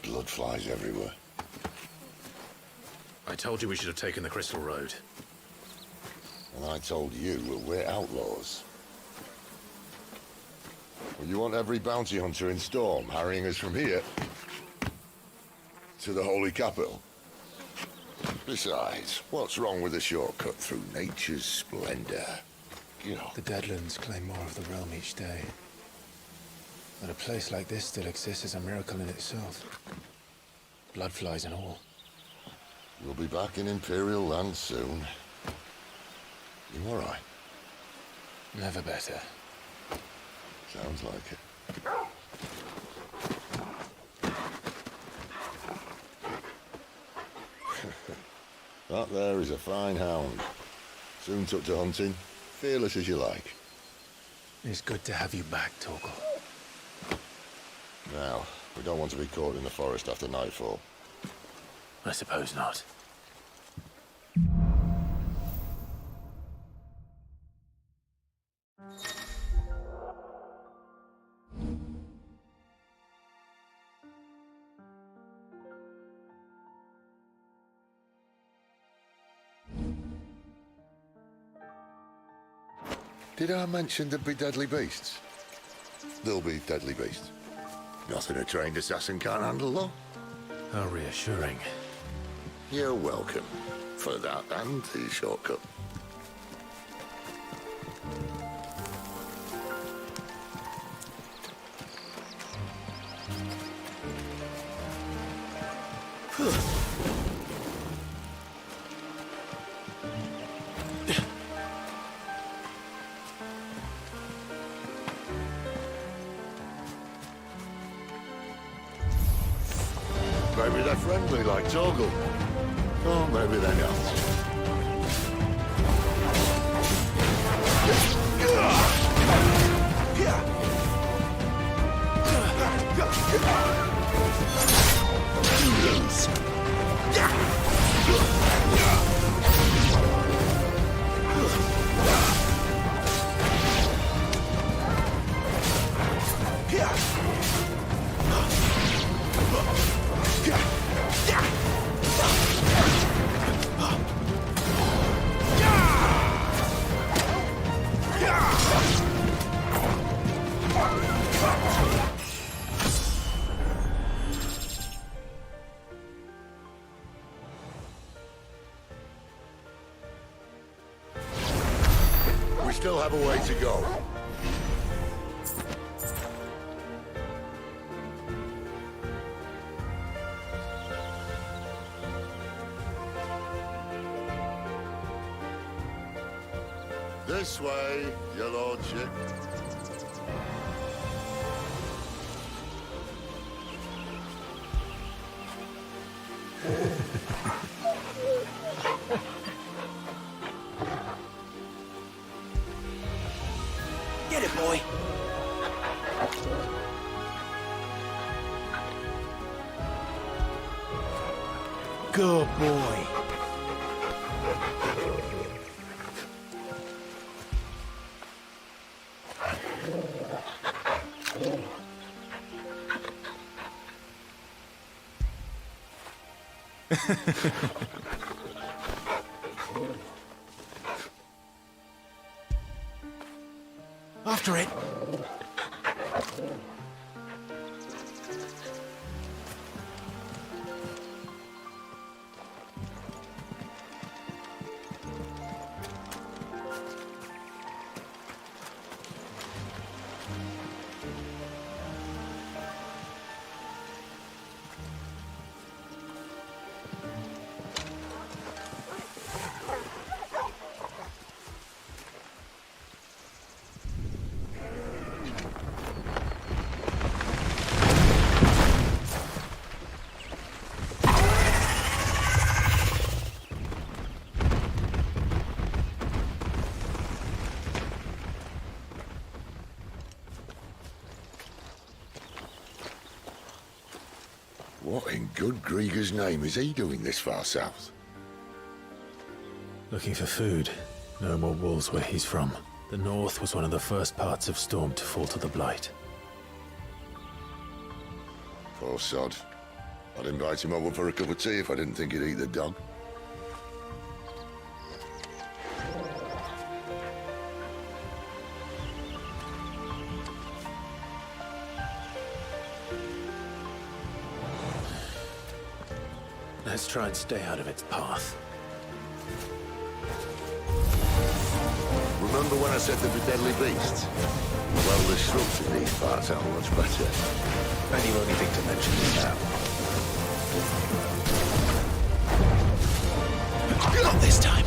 blood flies everywhere. I told you we should have taken the Crystal Road. And I told you we're outlaws. Well, you want every bounty hunter in Storm harrying us from here to the Holy Capital? Besides, what's wrong with a shortcut through nature's splendor? You know. The Deadlands claim more of the realm each day. That a place like this still exists is a miracle in itself. Bloodflies and all. We'll be back in Imperial land soon. You all right? Never better. Sounds like it. That there is a fine hound. Soon took to hunting. Fearless as you like. It's good to have you back, 𝐂𝐴𝐚. Now, we don't want to be caught in the forest after nightfall. I suppose not. Did I mention there'd be deadly beasts? There'll be deadly beasts. Nothing a trained assassin can't handle, though. How reassuring. You're welcome for that and the shortcut. Maybe they're friendly like 𝐂𝐴𝐚. Or maybe they're not. We still have a way to go. This way, your lordship. Get it, boy. Good boy. After it. What in good Grieger's name is he doing this far south? Looking for food. No more wolves where he's from. The north was one of the first parts of Storm to fall to the Blight. Poor sod. I'd invite him over for a cup of tea if I didn't think he'd eat the dog. Let's try and stay out of its path. Remember when I said they were deadly beasts? Well, the shrubs in these parts are much better. And you only think to mention this now. Not this time.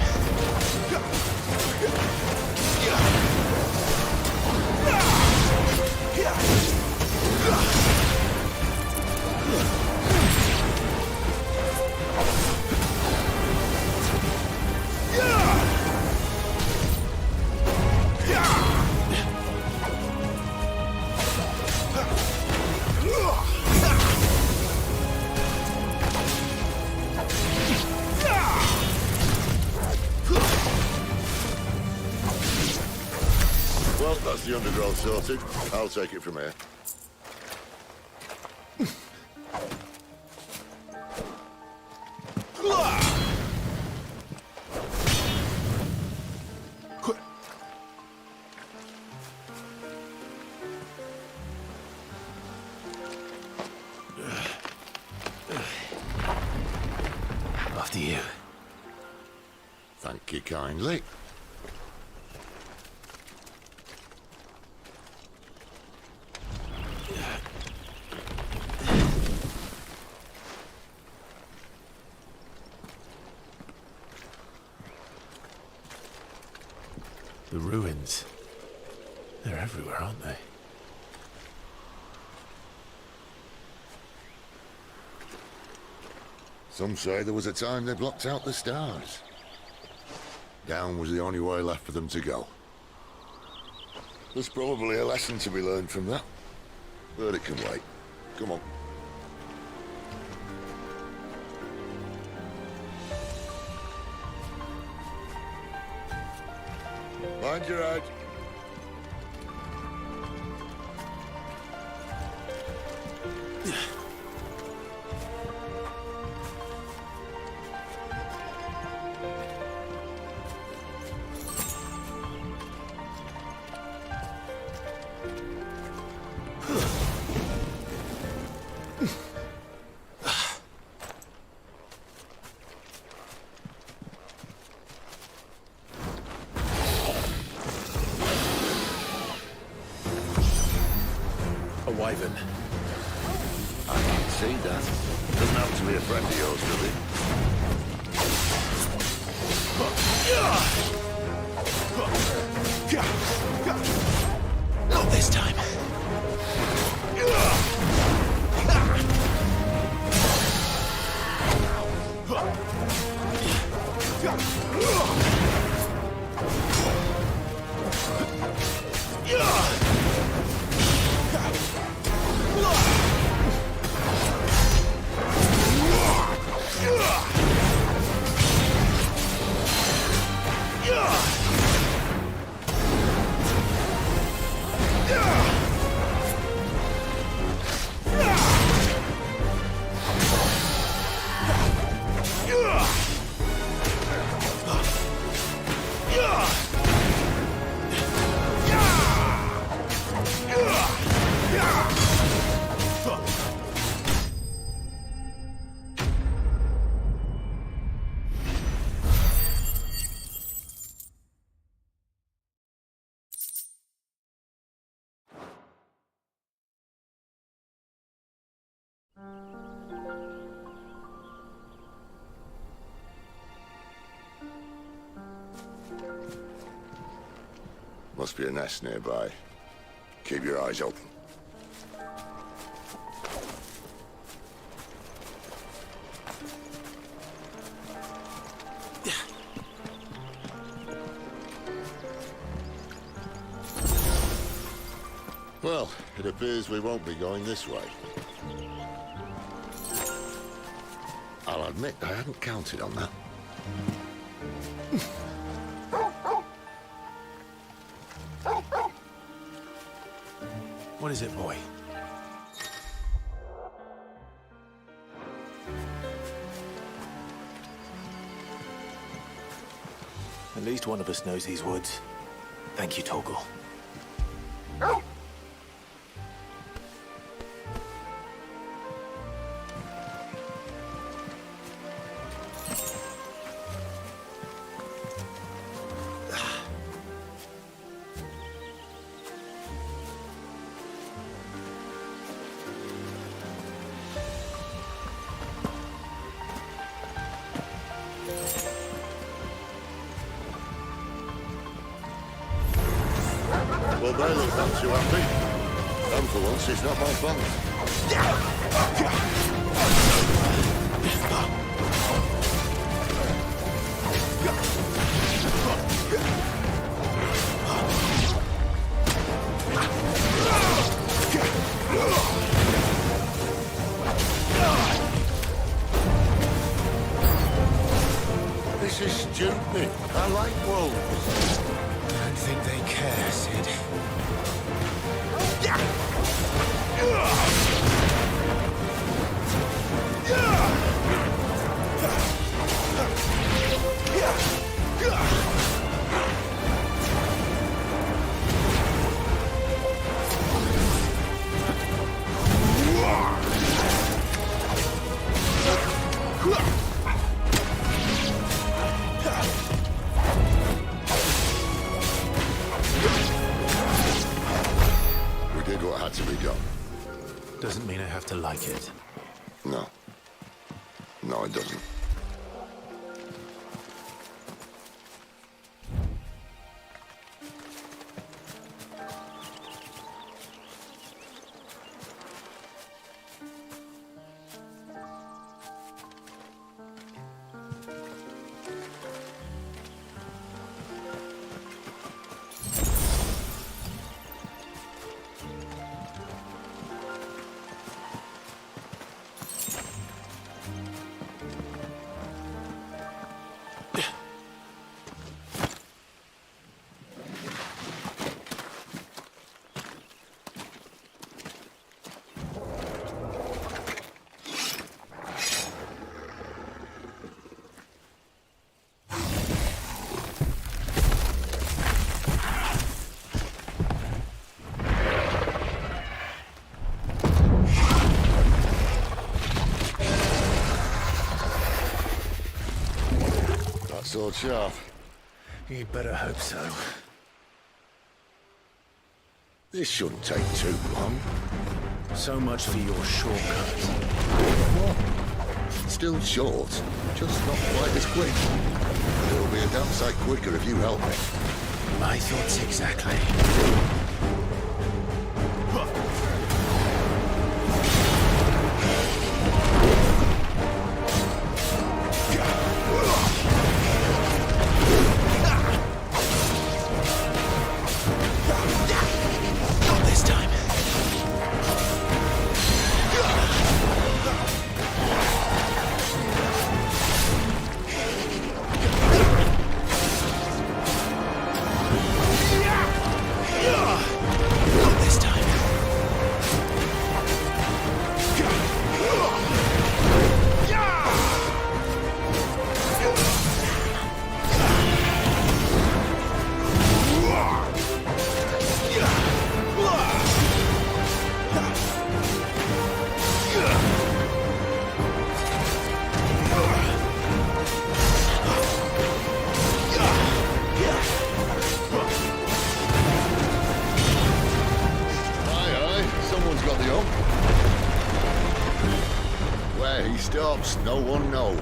Well, that's the undergrowth sorted. I'll take it from here. After you. Thank you kindly. The ruins. They're everywhere, aren't they? Some say there was a time they blocked out the stars. Down was the only way left for them to go. There's probably a lesson to be learned from that. But it can wait. Come on. Mind your head. A wyvern. I can see that. Doesn't happen to be a friend of yours, does Not this time. Must be a nest nearby. Keep your eyes open. Well, it appears we won't be going this way. I'll admit I hadn't counted on that. What is it, boy? At least one of us knows these woods. Thank you, Torgal. Well, they look not too happy. And for once, it's not my fault. This is stupid. I like wolves. I don't think they care, Sid. We did what had to be done. Doesn't mean I have to like it. No. No, it doesn't. Sword sharp. You'd better hope so. This shouldn't take too long. So much for your shortcut. What? Still short, just not quite as quick. But it'll be a damn sight quicker if you help me. My thoughts exactly. No one knows.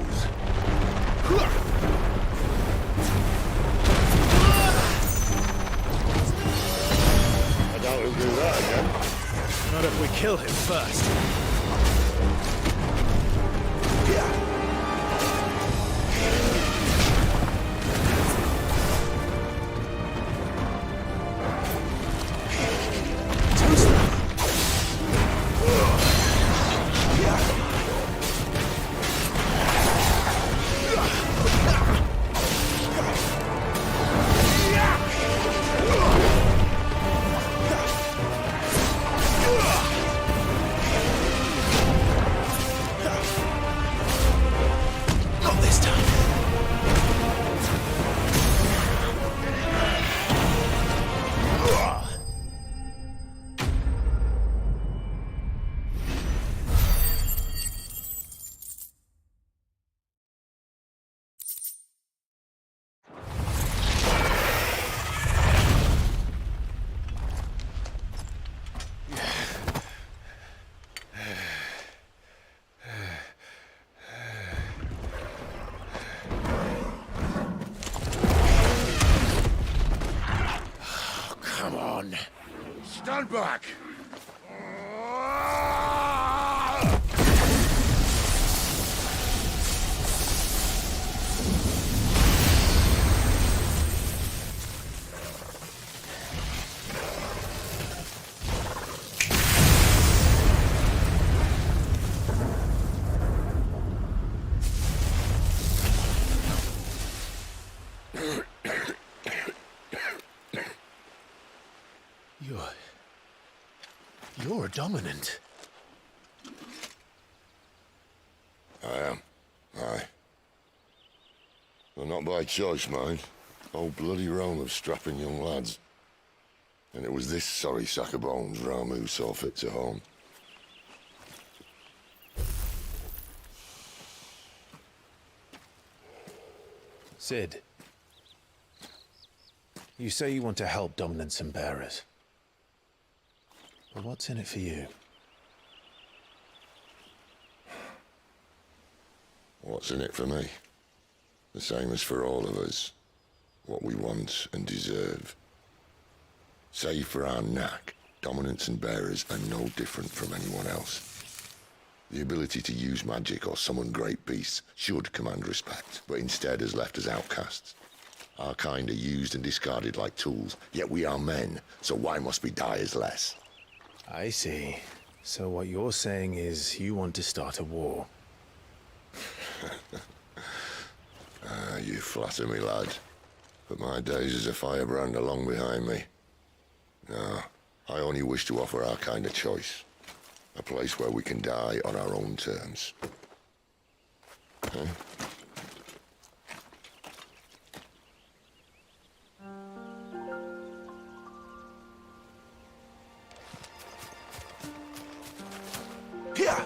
I doubt he'll do that again. Not if we kill him first. on. Stand back! You're a dominant. I am. Aye. Well, not by choice, mind. Old bloody realm of strapping young lads. And it was this sorry sack of bones realm who saw fit to home. Sid, you say you want to help dominants and bearers. But what's in it for you? What's in it for me? The same as for all of us. What we want and deserve. Save for our knack, dominants and bearers are no different from anyone else. The ability to use magic or summon great beasts should command respect, but instead has left us outcasts. Our kind are used and discarded like tools, yet we are men, so why must we die as less? I see. So what you're saying is you want to start a war. You flatter me, lad. But my days as a firebrand are long behind me. No, I only wish to offer our kind of choice. A place where we can die on our own terms. Huh? Here!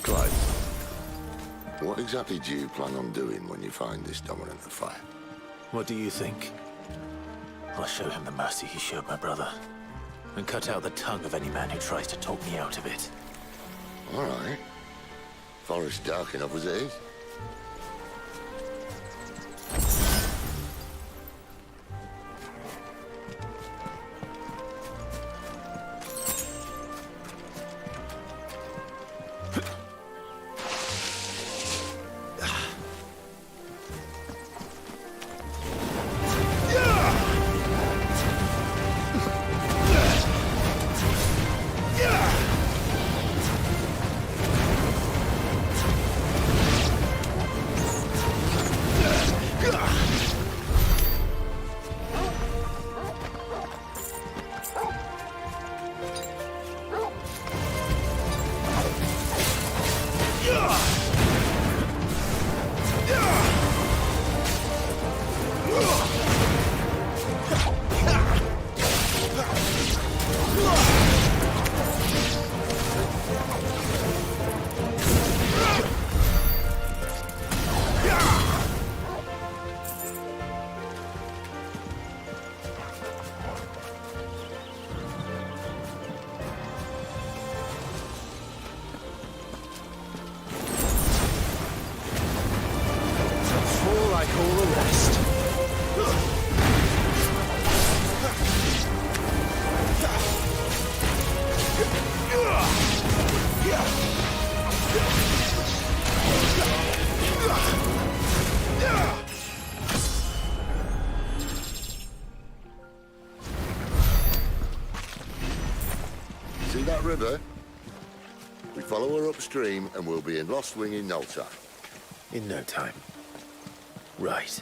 Clive, what exactly do you plan on doing when you find this dominant of fire? What do you think? I'll show him the mercy he showed my brother, and cut out the tongue of any man who tries to talk me out of it. All right. Forest dark enough as it is. See that river? We follow her upstream and we'll be in Lost Wing in no time. In no time. Right.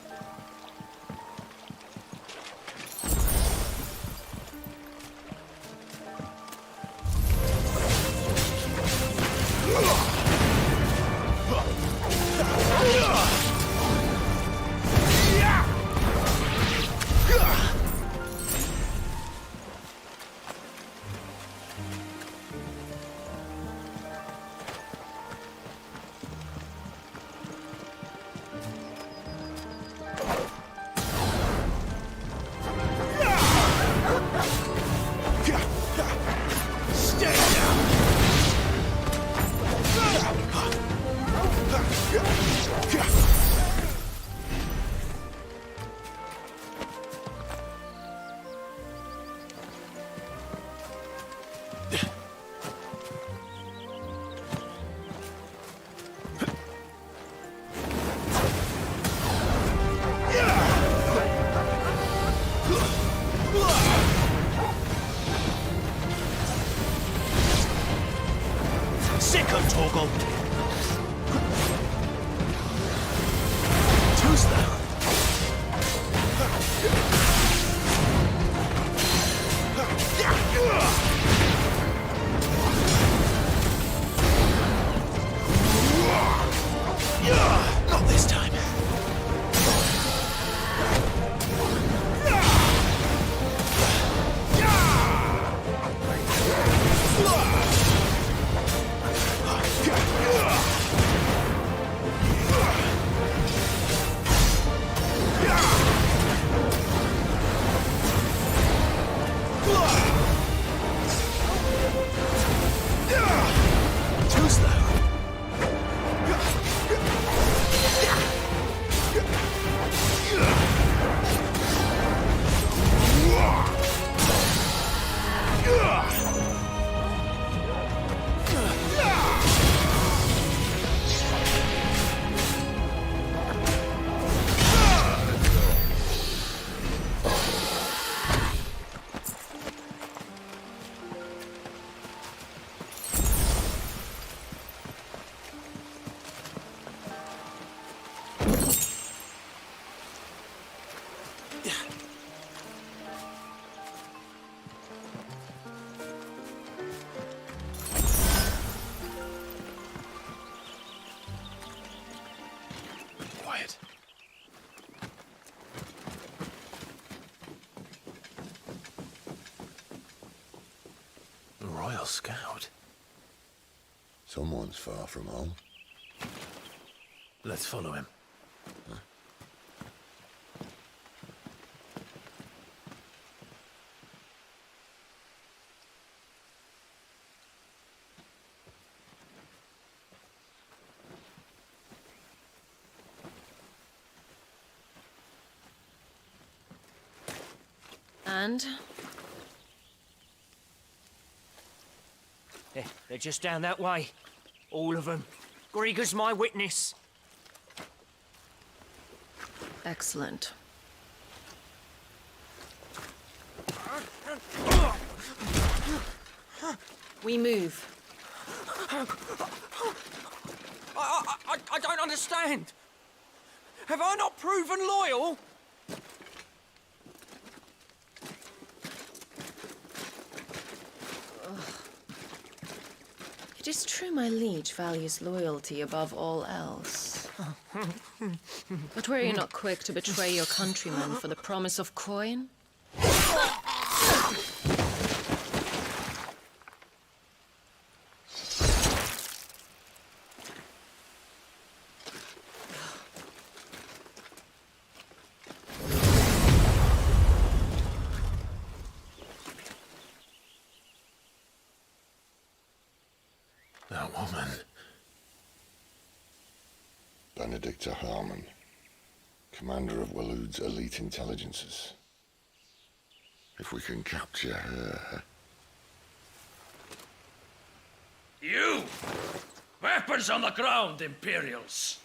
Quiet. A Royal Scout. Someone's far from home. Let's follow him. And? They're just down that way. All of them. Grieger's my witness. Excellent. We move. I don't understand. Have I not proven loyal? It is true my liege values loyalty above all else. But were you not quick to betray your countrymen for the promise of coin? That woman. Benedicta Harmon, commander of 𝐂𝐢𝐧𝐝 elite intelligences. If we can capture her... You! Weapons on the ground, Imperials!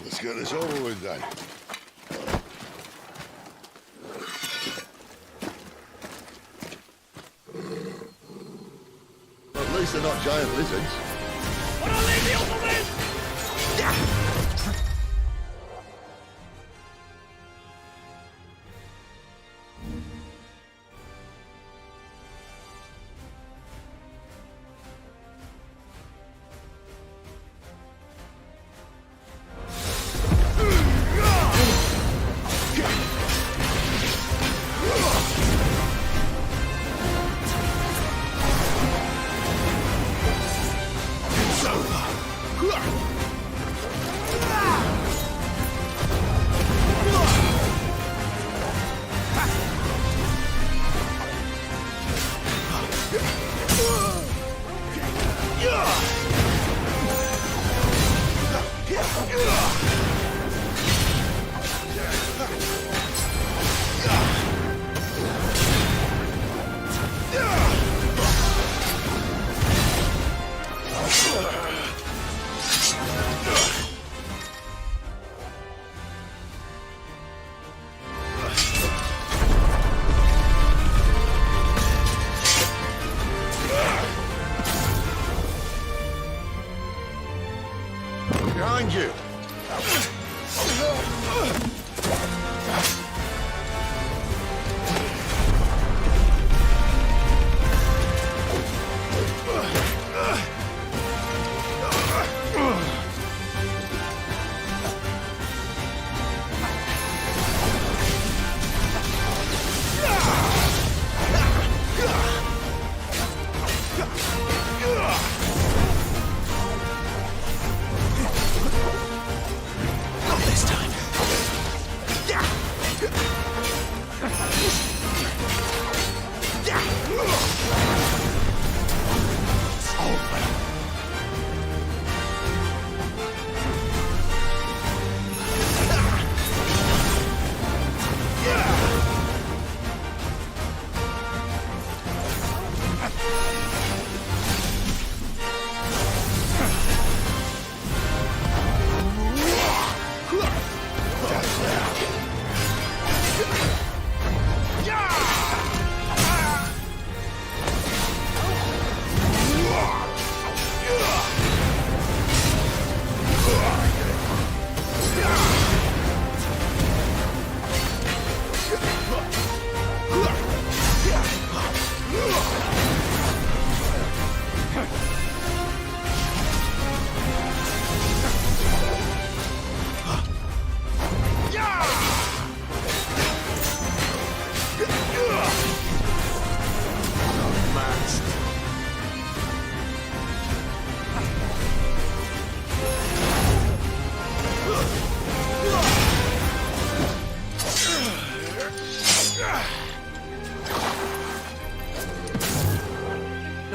Let's get this over with then. At least they're not giant lizards. But I'll leave you to win!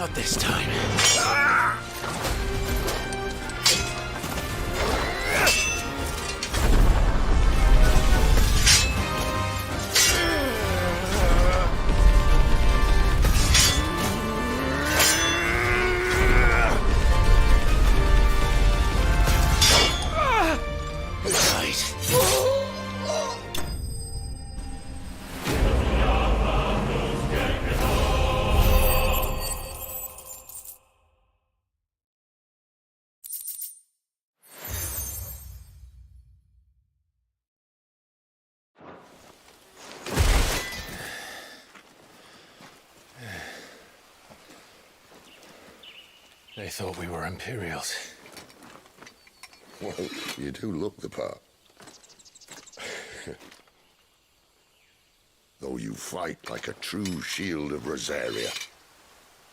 Not this time. They thought we were Imperials. Well, you do look the part. Though you fight like a true shield of Rosaria,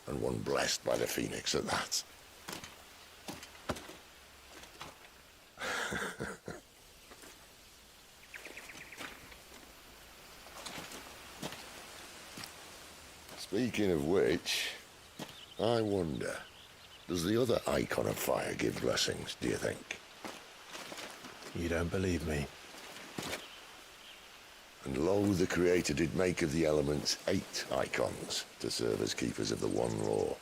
and one blessed by the Phoenix at that. Speaking of which, I wonder, does the other Icon of Fire give blessings, do you think? You don't believe me? And lo, the Creator did make of the elements 8 Icons to serve as keepers of the One Law.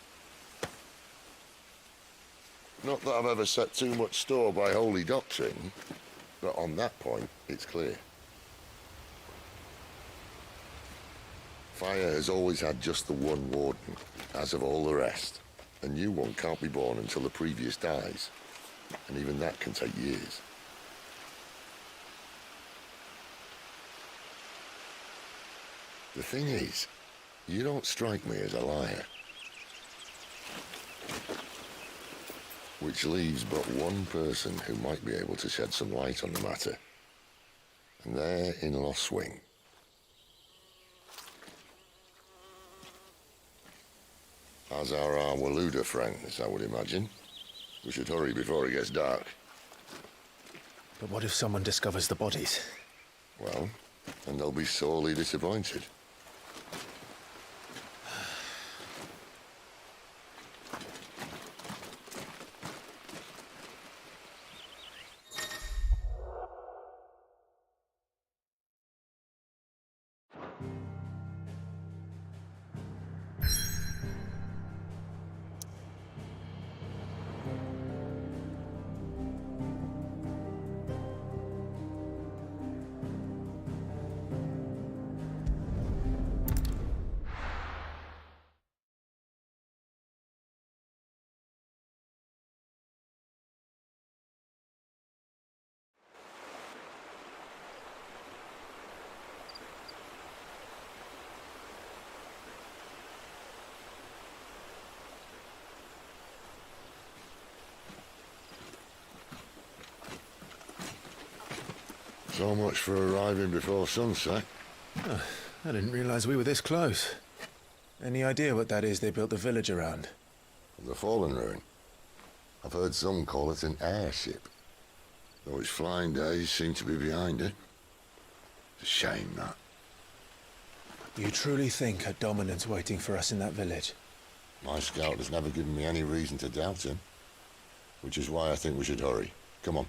Not that I've ever set too much store by holy doctrine, but on that point, it's clear. Fire has always had just the one warden, as of all the rest. A new one can't be born until the previous dies, and even that can take years. The thing is, you don't strike me as a liar. Which leaves but one person who might be able to shed some light on the matter. And they're in Lost Wing. As are our 𝐊𝐢𝐧𝐝 friends, I would imagine. We should hurry before it gets dark. But what if someone discovers the bodies? Well, then they'll be sorely disappointed. So much for arriving before sunset. Oh, I didn't realize we were this close. Any idea what that is they built the village around? The Fallen Ruin. I've heard some call it an airship. Though its flying days seem to be behind it. It's a shame, that. You truly think a dominant's waiting for us in that village? My scout has never given me any reason to doubt him. Which is why I think we should hurry. Come on.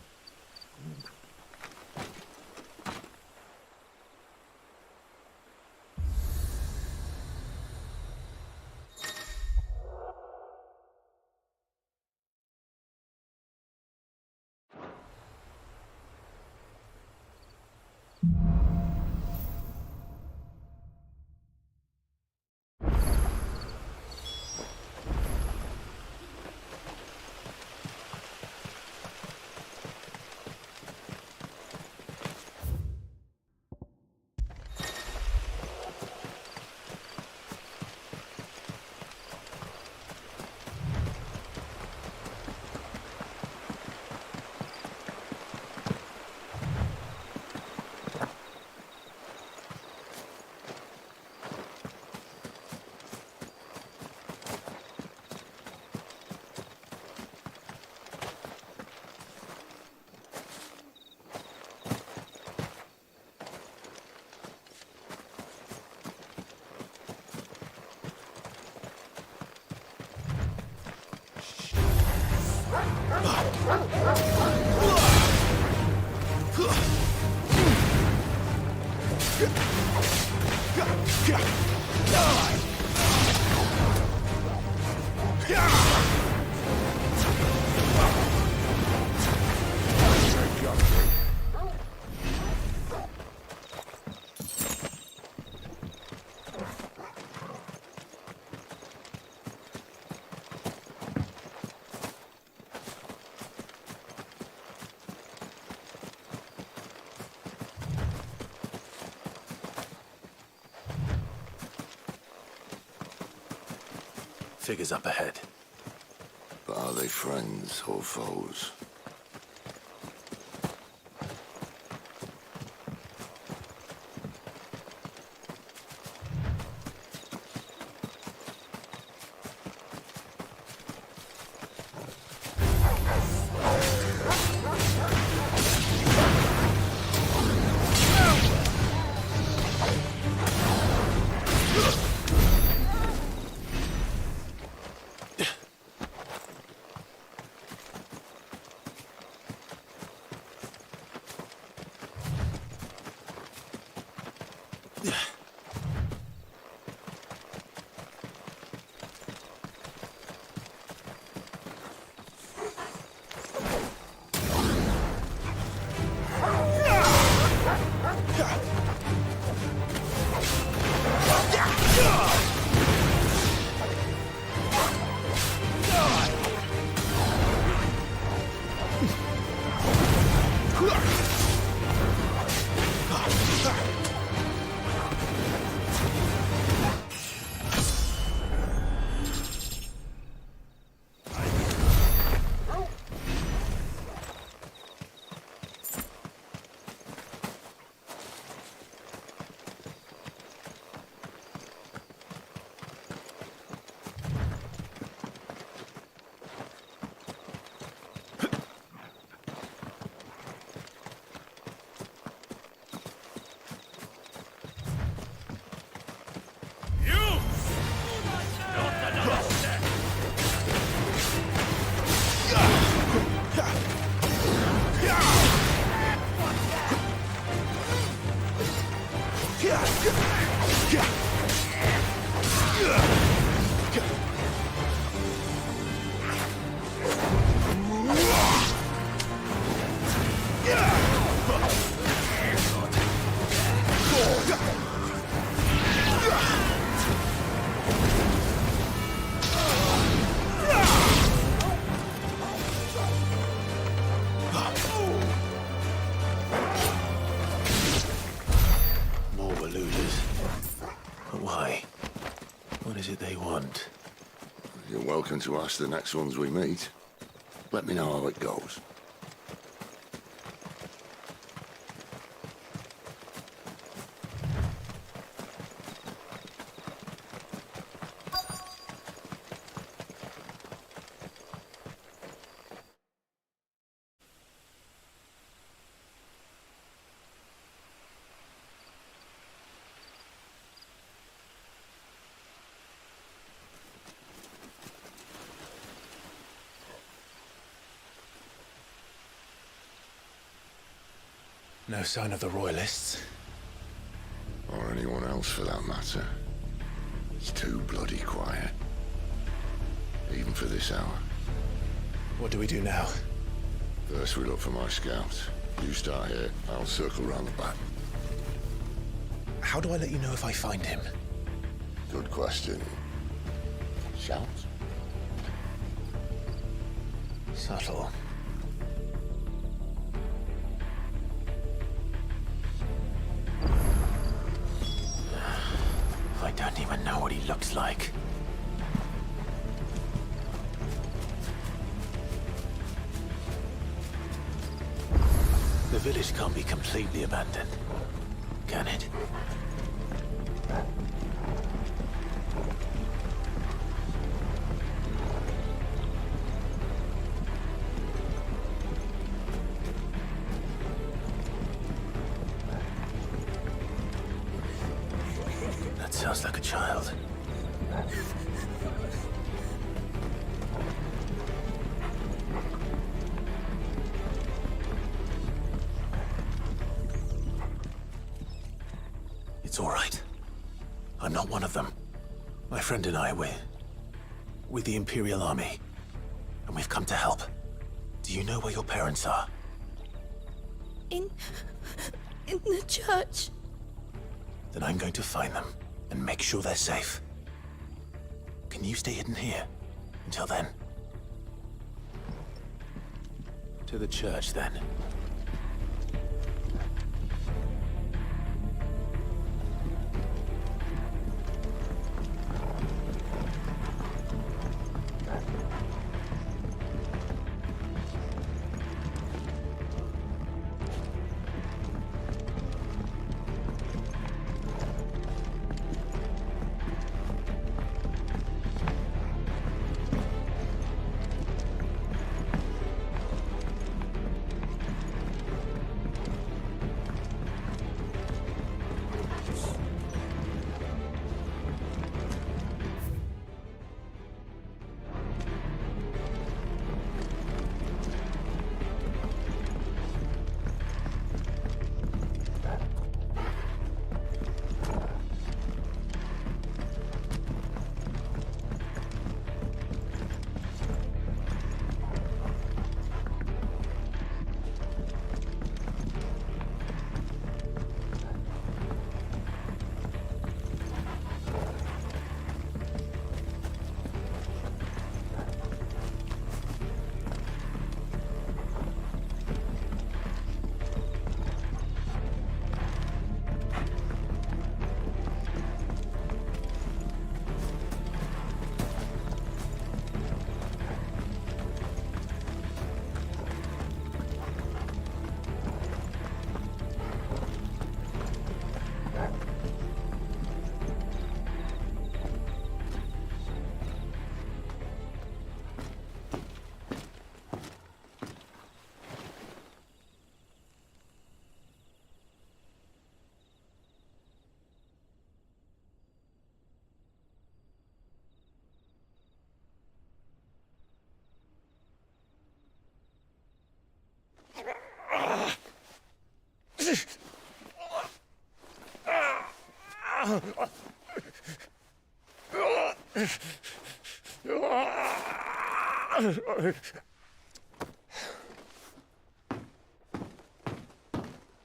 Figures up ahead. But are they friends or foes? You're welcome to ask the next ones we meet. Let me know how it goes. No sign of the Royalists. Or anyone else for that matter. It's too bloody quiet. Even for this hour. What do we do now? First we look for my scouts. You start here, I'll circle round the back. How do I let you know if I find him? Good question. Shout? Subtle. I don't even know what he looks like. The village can't be completely abandoned, can it? That sounds like a child. It's all right. I'm not one of them. My friend and I, we're with the Imperial Army, and we've come to help. Do you know where your parents are? In the church. Then I'm going to find them and make sure they're safe. Can you stay hidden here until then? To the church, then.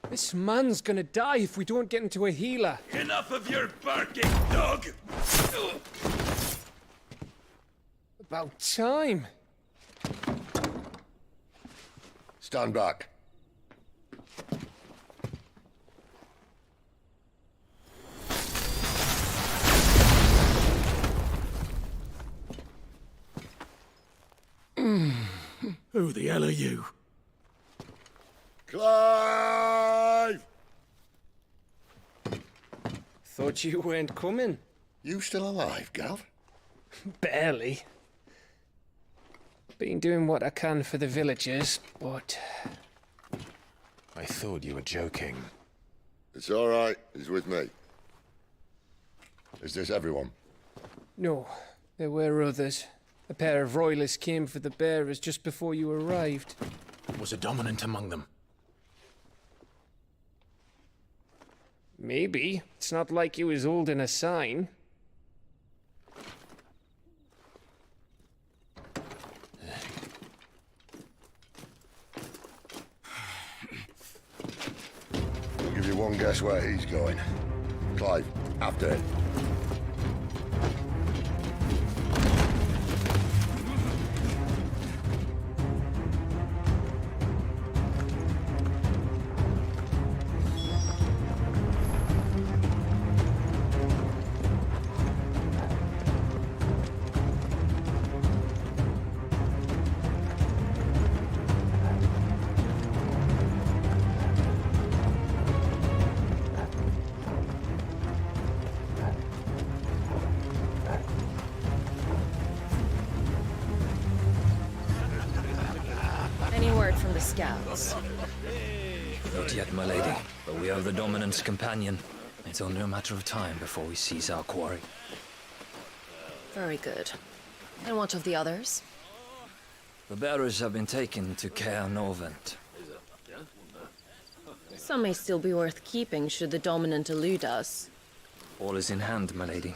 This man's gonna die if we don't get into a healer. Enough of your barking, dog! About time. Stand back. Who the hell are you? Clive! Thought you weren't coming. You still alive, Gav? Barely. Been doing what I can for the villagers, but... I thought you were joking. It's all right. He's with me. Is this everyone? No, there were others. A pair of royalists came for the bearers just before you arrived. Was a dominant among them? Maybe. It's not like he was holding a sign. I'll give you one guess where he's going. Clive, after him. From the scouts. Not yet, my lady, but we are the Dominant's companion. It's only a matter of time before we seize our quarry. Very good. And what of the others? The bearers have been taken to 𝐂𝐴𝐴. Some may still be worth keeping should the Dominant elude us. All is in hand, my lady.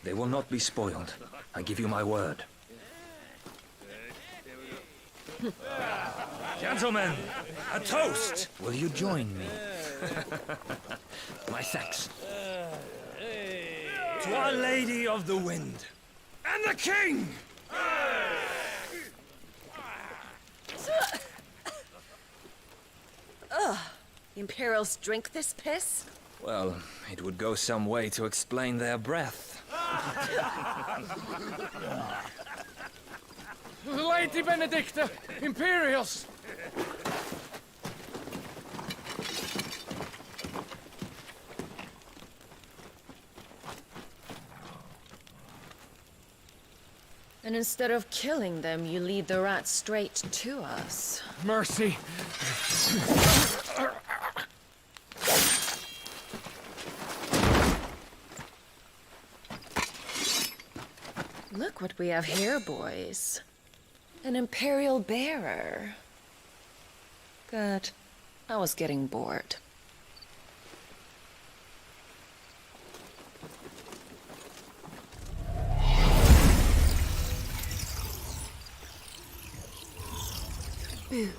They will not be spoiled. I give you my word. Gentlemen, a toast! Will you join me? My thanks. To Our Lady of the Wind. And the King! The Imperials drink this piss? Well, it would go some way to explain their breath. Lady Benedicta! Imperials! And instead of killing them, you lead the rats straight to us. Mercy! Look what we have here, boys. An Imperial bearer. Good. I was getting bored. Boo.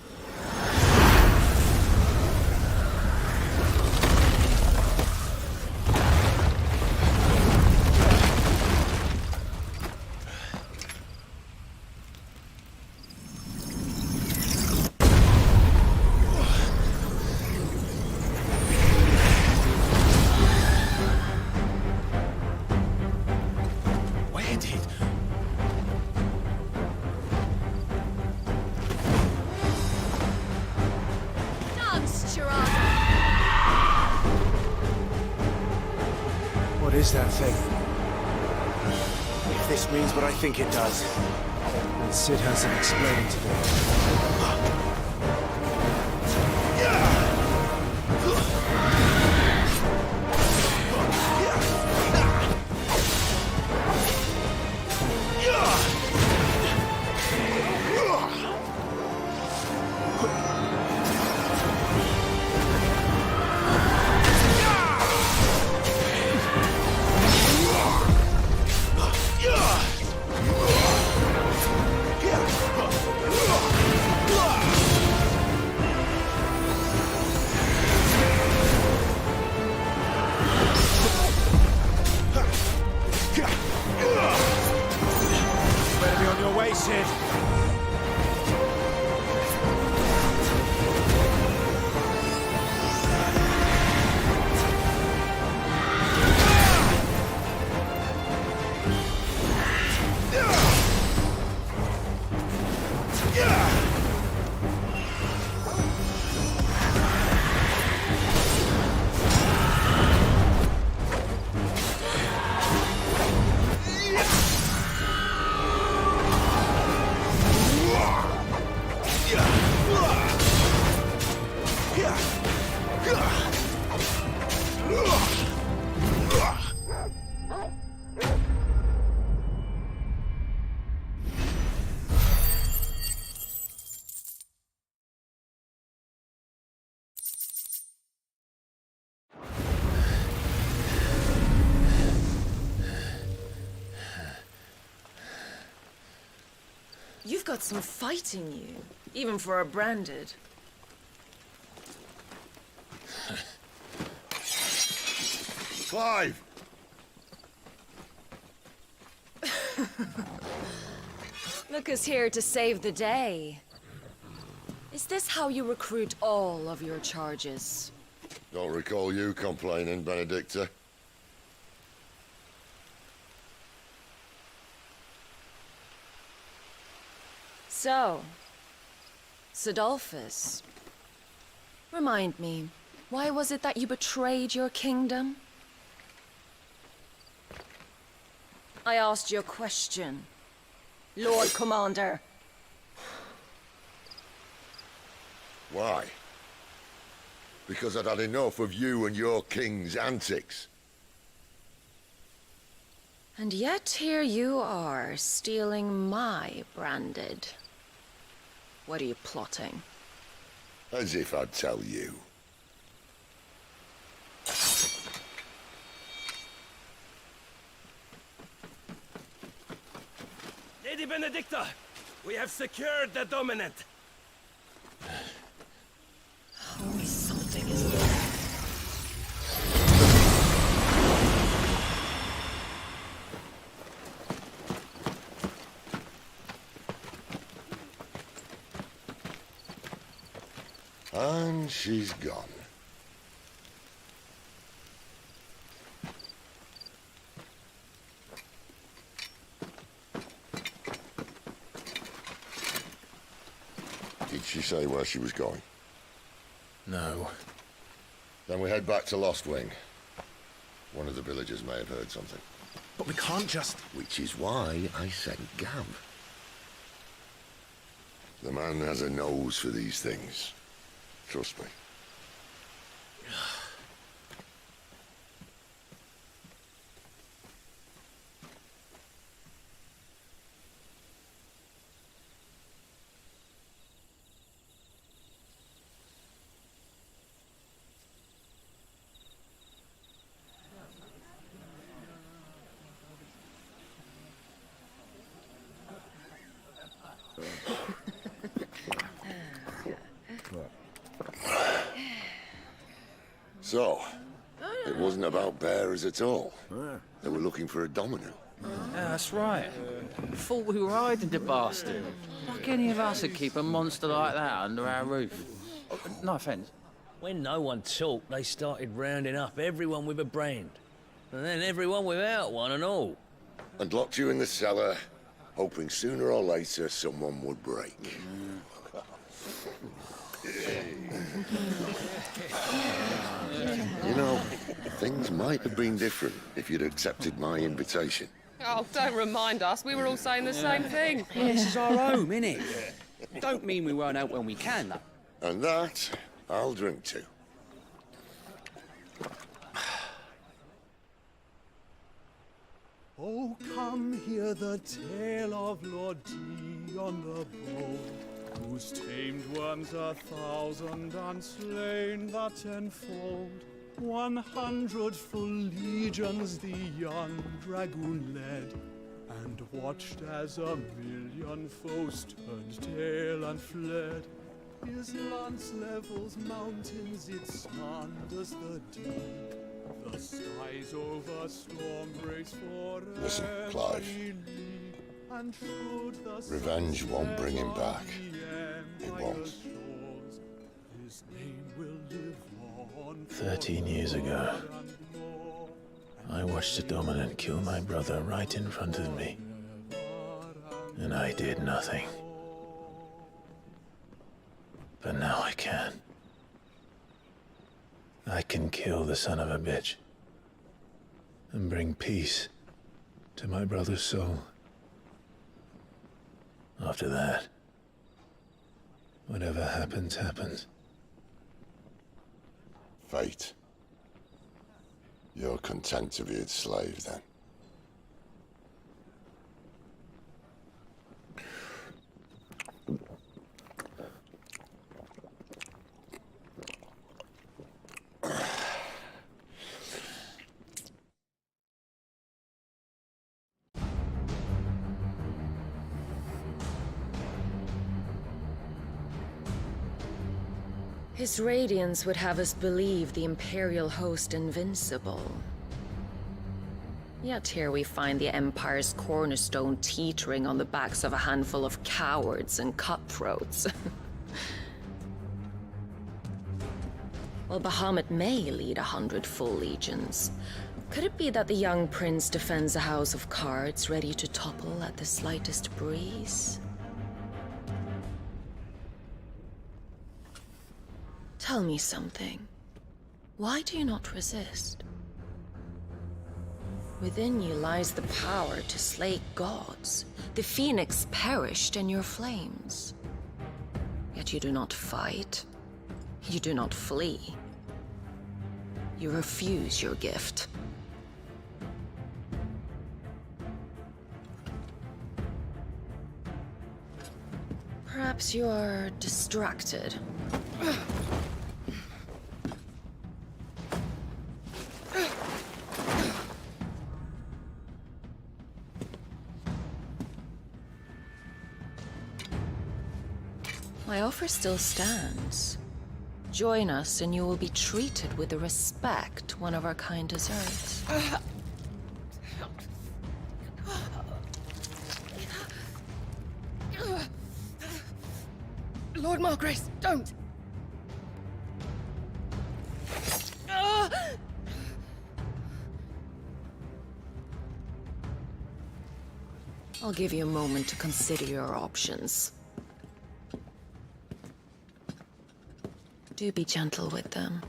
What is that thing? If this means what I think it does, then Sid has some explaining to do. You've got some fight in you, even for a branded. Clive! Look who's here to save the day. Is this how you recruit all of your charges? Don't recall you complaining, Benedicta. So, Cidolfus, remind me, why was it that you betrayed your kingdom? I asked you a question, Lord Commander. Why? Because I'd had enough of you and your king's antics. And yet here you are, stealing my branded. What are you plotting? As if I'd tell you. Lady Benedicta, we have secured the dominant. Always something, isn't there? And she's gone. Did she say where she was going? No. Then we head back to Lost Wing. One of the villagers may have heard something. But we can't just... Which is why I sent Gav. The man has a nose for these things. Trust me. So, it wasn't about bears at all. They were looking for a dominant. Yeah, that's right. Thought we were hiding the bastard. Like any of us would keep a monster like that under our roof. No offence. When no one talked, they started rounding up everyone with a brand. And then everyone without one and all. And locked you in the cellar, hoping sooner or later someone would break. You know, things might have been different if you'd accepted my invitation. Oh, don't remind us. We were all saying the same thing. Yeah, this is our home, innit? Don't mean we won't out when we can, though. And that, I'll drink to. Oh, come hear the tale of Lord Dion the Bold, whose tamed worms 1,000 and slain the tenfold. 100 full legions the young dragoon led, and watched as 1,000,000 foes turned tail and fled. His lance levels mountains, it slanders the deep. The skies over storm breaks for Listen, Clive. Revenge won't bring him back. It won't. 13 years ago, I watched a dominant kill my brother right in front of me. And I did nothing. But now I can. I can kill the son of a bitch and bring peace to my brother's soul. After that, whatever happens, happens. Fate. You're content to be its slave, then? His radiance would have us believe the Imperial host invincible. Yet here we find the Empire's cornerstone teetering on the backs of a handful of cowards and cutthroats. While Bahamut may lead 100 full legions, could it be that the young prince defends a house of cards ready to topple at the slightest breeze? Tell me something. Why do you not resist? Within you lies the power to slay gods. The phoenix perished in your flames. Yet you do not fight. You do not flee. You refuse your gift. Perhaps you are distracted. My offer still stands. Join us and you will be treated with the respect one of our kind deserves. Lord Margrace, don't! I'll give you a moment to consider your options. Do be gentle with them.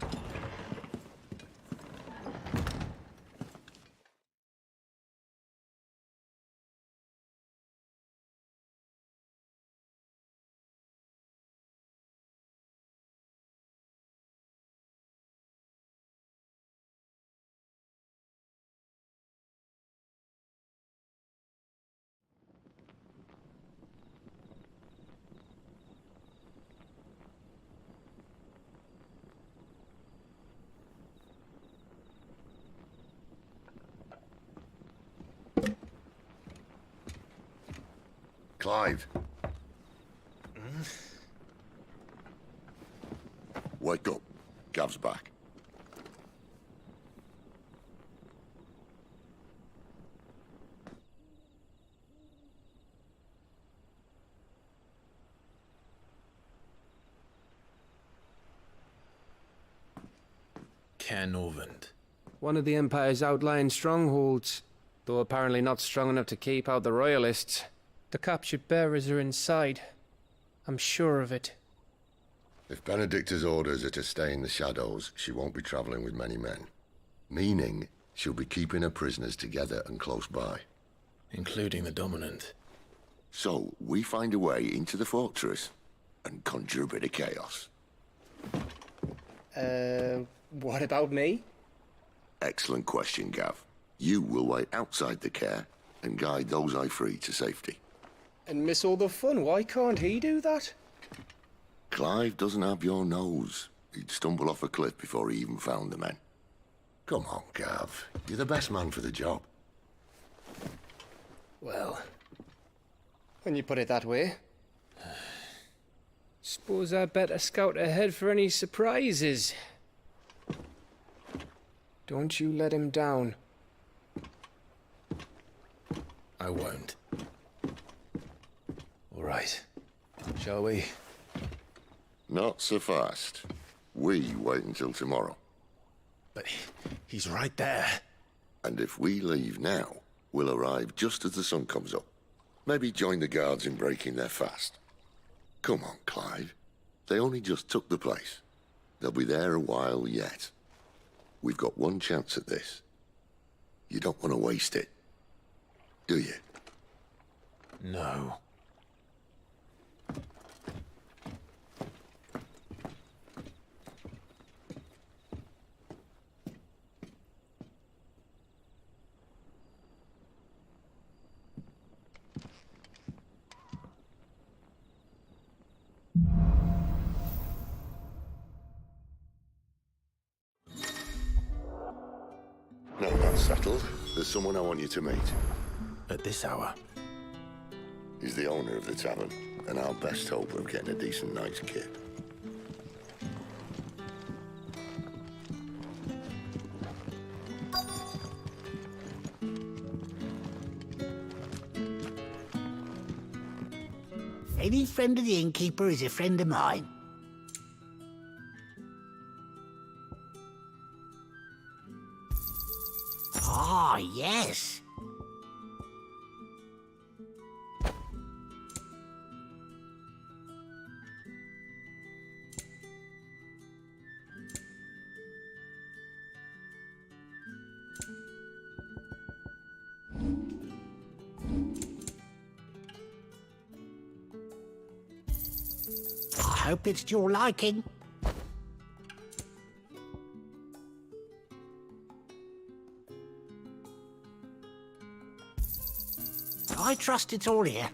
Clive. Wake up. Gav's back. 𝐂𝐴𝐴𝐿. One of the Empire's outlying strongholds, though apparently not strong enough to keep out the Royalists. The captured bearers are inside. I'm sure of it. If Benedicta's orders are to stay in the shadows, she won't be traveling with many men. Meaning, she'll be keeping her prisoners together and close by. Including the Dominant. So, we find a way into the fortress and conjure a bit of chaos. What about me? Excellent question, Gav. You will wait outside the care and guide those I free to safety. And miss all the fun. Why can't he do that? Clive doesn't have your nose. He'd stumble off a cliff before he even found the men. Come on, Gav. You're the best man for the job. Well, when you put it that way. Suppose I better scout ahead for any surprises. Don't you let him down. I won't. All right. Shall we? Not so fast. We wait until tomorrow. But he's right there. And if we leave now, we'll arrive just as the sun comes up. Maybe join the guards in breaking their fast. Come on, Clive. They only just took the place. They'll be there a while yet. We've got one chance at this. You don't want to waste it, do you? No. Now that's settled, there's someone I want you to meet. At this hour? He's the owner of the tavern, and our best hope of getting a decent night's kit. Any friend of the innkeeper is a friend of mine. Ah, yes. I hope it's to your liking. I trust it's all here.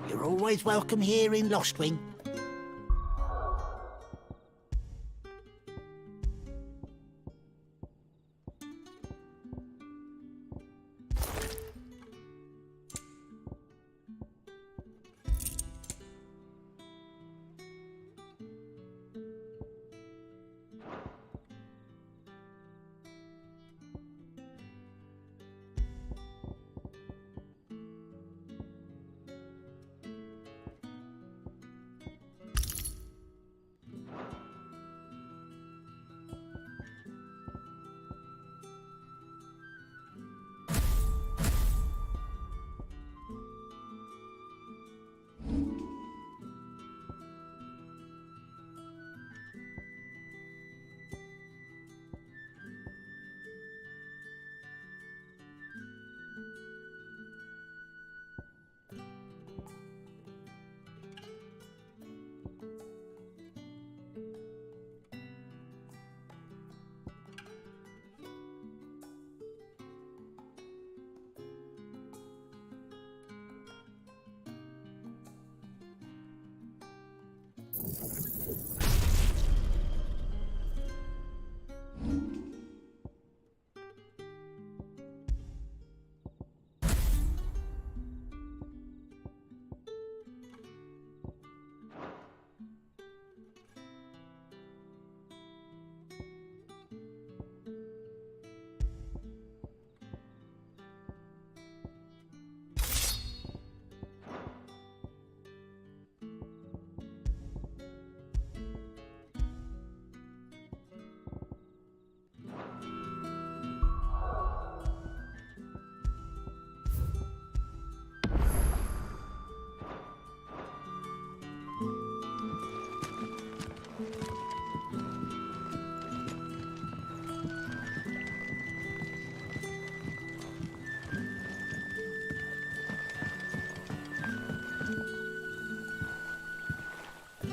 You're always welcome here in Lostwing.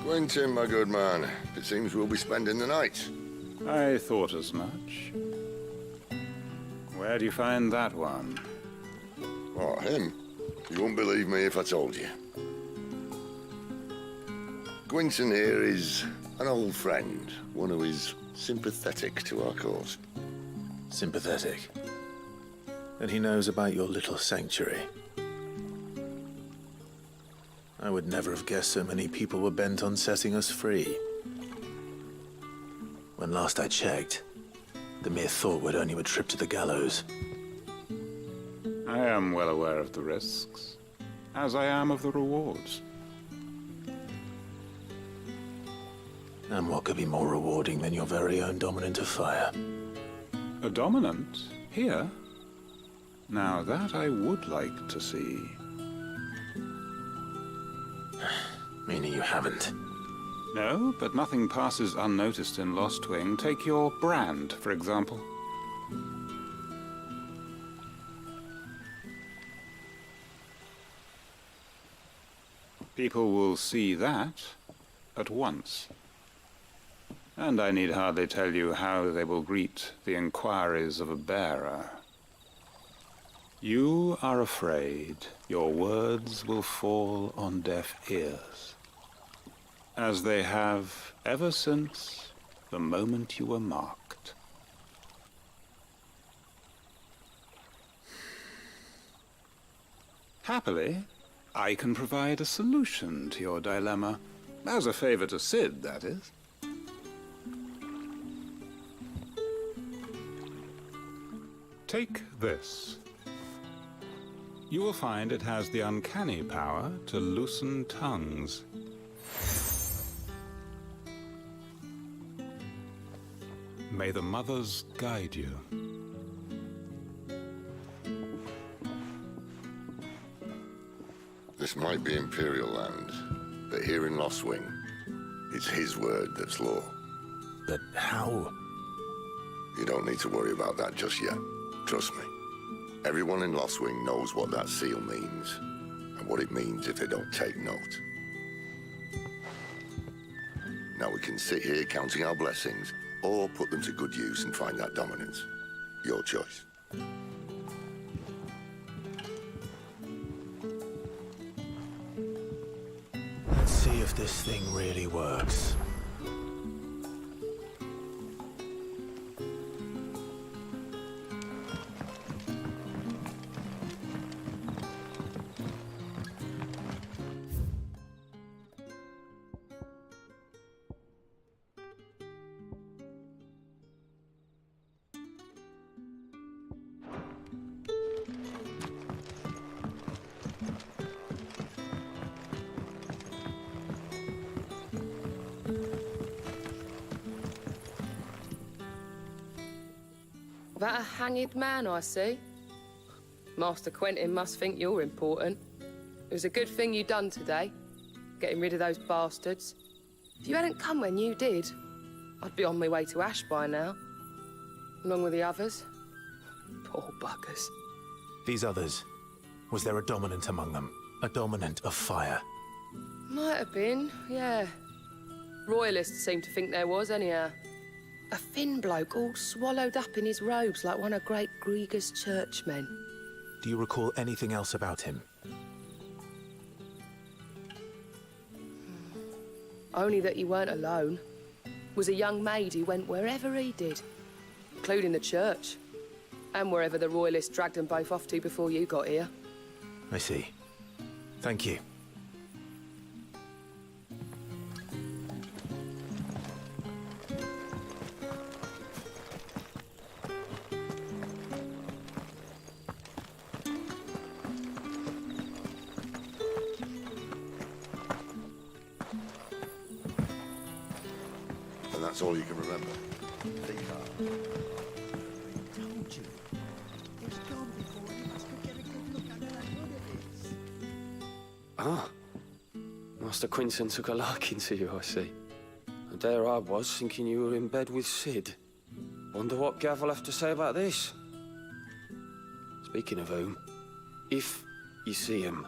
Quentin, my good man. It seems we'll be spending the night. I thought as much. Where do you find that one? What, him? You wouldn't believe me if I told you. Quentin here is an old friend, one who is sympathetic to our cause. Sympathetic? And he knows about your little sanctuary. I would never have guessed so many people were bent on setting us free. When last I checked, the mere thought would earn you a trip to the gallows. I am well aware of the risks, as I am of the rewards. And what could be more rewarding than your very own dominant of fire? A dominant? Here? Now that I would like to see. Meaning you haven't? No, but nothing passes unnoticed in Lost Wing. Take your brand, for example. People will see that at once. And I need hardly tell you how they will greet the inquiries of a bearer. You are afraid your words will fall on deaf ears, as they have ever since the moment you were marked. Happily, I can provide a solution to your dilemma, as a favor to Sid, that is. Take this. You will find it has the uncanny power to loosen tongues. May the mothers guide you. This might be Imperial land, but here in Lost Wing, it's his word that's law. But how? You don't need to worry about that just yet. Trust me. Everyone in Lost Wing knows what that seal means, and what it means if they don't take note. Now we can sit here counting our blessings, or put them to good use and find that dominance. Your choice. Let's see if this thing really works. That a hanged man I see? Master Quentin must think you're important. It was a good thing you done today, getting rid of those bastards. If you hadn't come when you did, I'd be on my way to Ash by now, along with the others. Poor buggers. These others, was there a dominant among them? A dominant of fire? Might have been, yeah. Royalists seem to think there was, anyhow. A thin bloke all swallowed up in his robes like one of great Gregor's churchmen. Do you recall anything else about him? Only that he weren't alone. Was a young maid who went wherever he did, including the church, and wherever the royalists dragged them both off to before you got here. I see. Thank you. And that's all you can remember. Told you. It's gone before any of us could get a good look under that hood of his. Ah. Master Quinton took a liking to you, I see. And there I was, thinking you were in bed with Sid. Wonder what Gav will have to say about this. Speaking of whom, if you see him,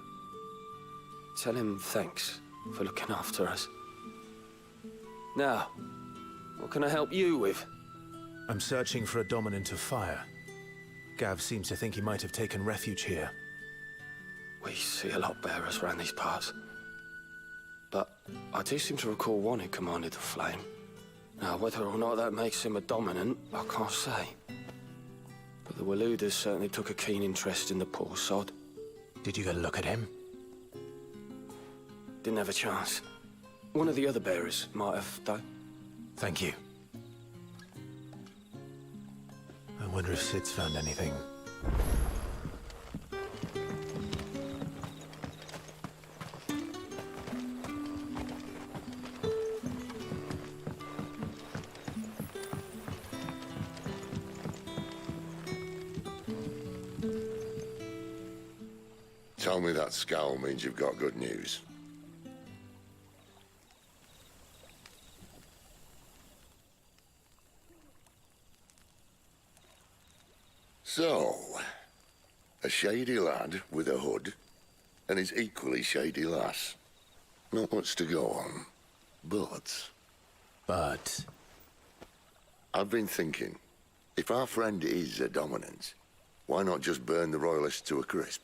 tell him thanks for looking after us. Now, what can I help you with? I'm searching for a dominant of fire. Gav seems to think he might have taken refuge here. We see a lot bearers around these parts. But I do seem to recall one who commanded the flame. Now, whether or not that makes him a dominant, I can't say. But the 𝐊𝐢𝐧𝐝 certainly took a keen interest in the poor sod. Did you get a look at him? Didn't have a chance. One of the other bearers might have, though. Thank you. I wonder if Sid's found anything. Tell me that scowl means you've got good news. So, a shady lad with a hood, and his equally shady lass. Not much to go on, but... I've been thinking, if our friend is a dominant, why not just burn the royalists to a crisp?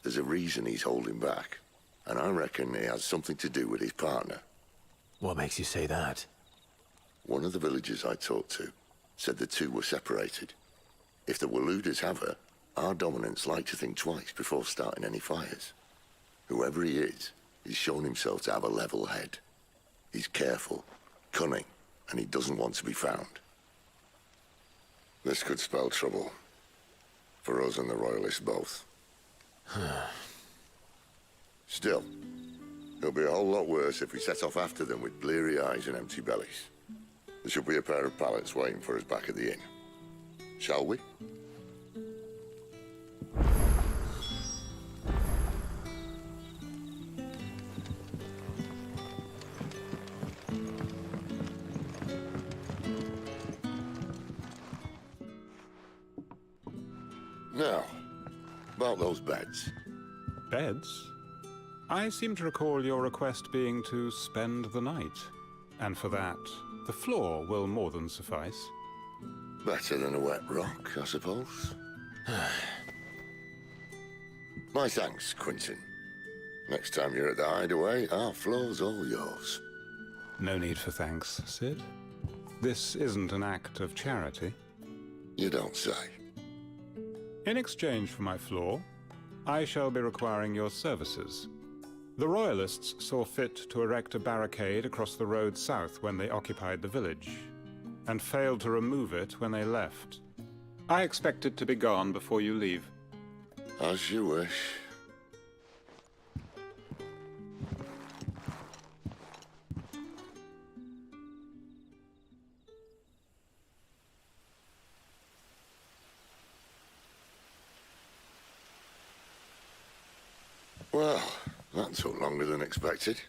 There's a reason he's holding back, and I reckon he has something to do with his partner. What makes you say that? One of the villagers I talked to said the two were separated. If the 𝐊𝐢𝐧𝐝 have her, our dominants like to think twice before starting any fires. Whoever he is, he's shown himself to have a level head. He's careful, cunning, and he doesn't want to be found. This could spell trouble. For us and the royalists both. Still, it'll be a whole lot worse if we set off after them with bleary eyes and empty bellies. There should be a pair of pallets waiting for us back at the inn. Shall we? Now, about those beds. Beds? I seem to recall your request being to spend the night. And for that, the floor will more than suffice. Better than a wet rock, I suppose. My thanks, Quinton. Next time you're at the hideaway, our floor's all yours. No need for thanks, Sid. This isn't an act of charity. You don't say. In exchange for my floor, I shall be requiring your services. The Royalists saw fit to erect a barricade across the road south when they occupied the village, and failed to remove it when they left. I expect it to be gone before you leave. As you wish. Well, that took longer than expected.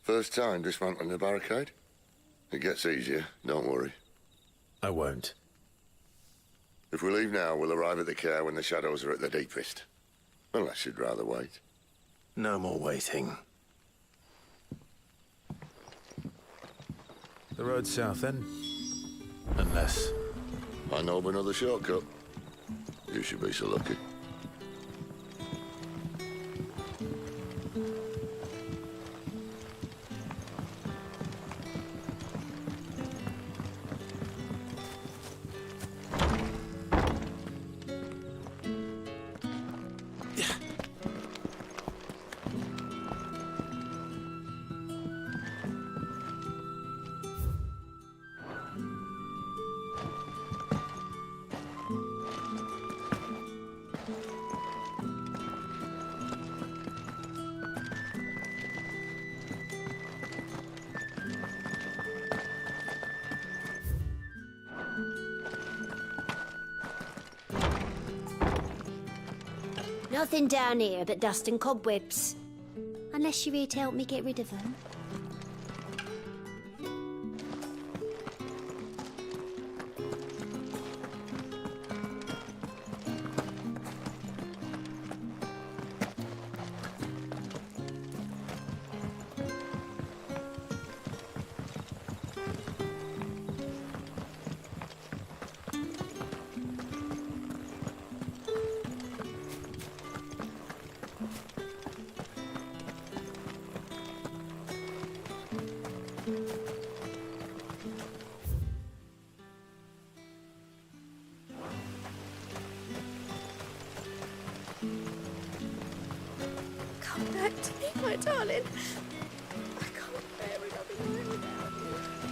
First time dismantling the barricade? It gets easier, don't worry. I won't. If we leave now, we'll arrive at the care when the shadows are at their deepest. Unless you'd rather wait. No more waiting. The road south, then? Unless... I know of another shortcut. You should be so lucky. Nothing down here but dust and cobwebs. Unless you're here to help me get rid of them. Come back to me, my darling. I can't bear another night without you.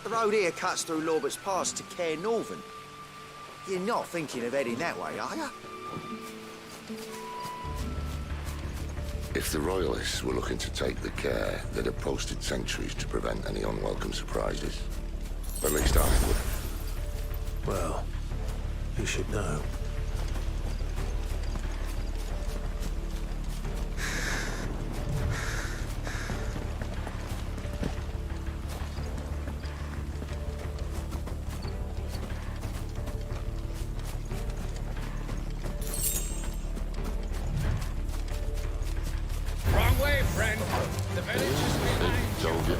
The road here cuts through Lorbert's Pass to Caernarvon. You're not thinking of heading that way, are you? If the Royalists were looking to take the care, they'd have posted sentries to prevent any unwelcome surprises. At least I would. Well, you should know. Wrong way, friend. The village is behind. Told you.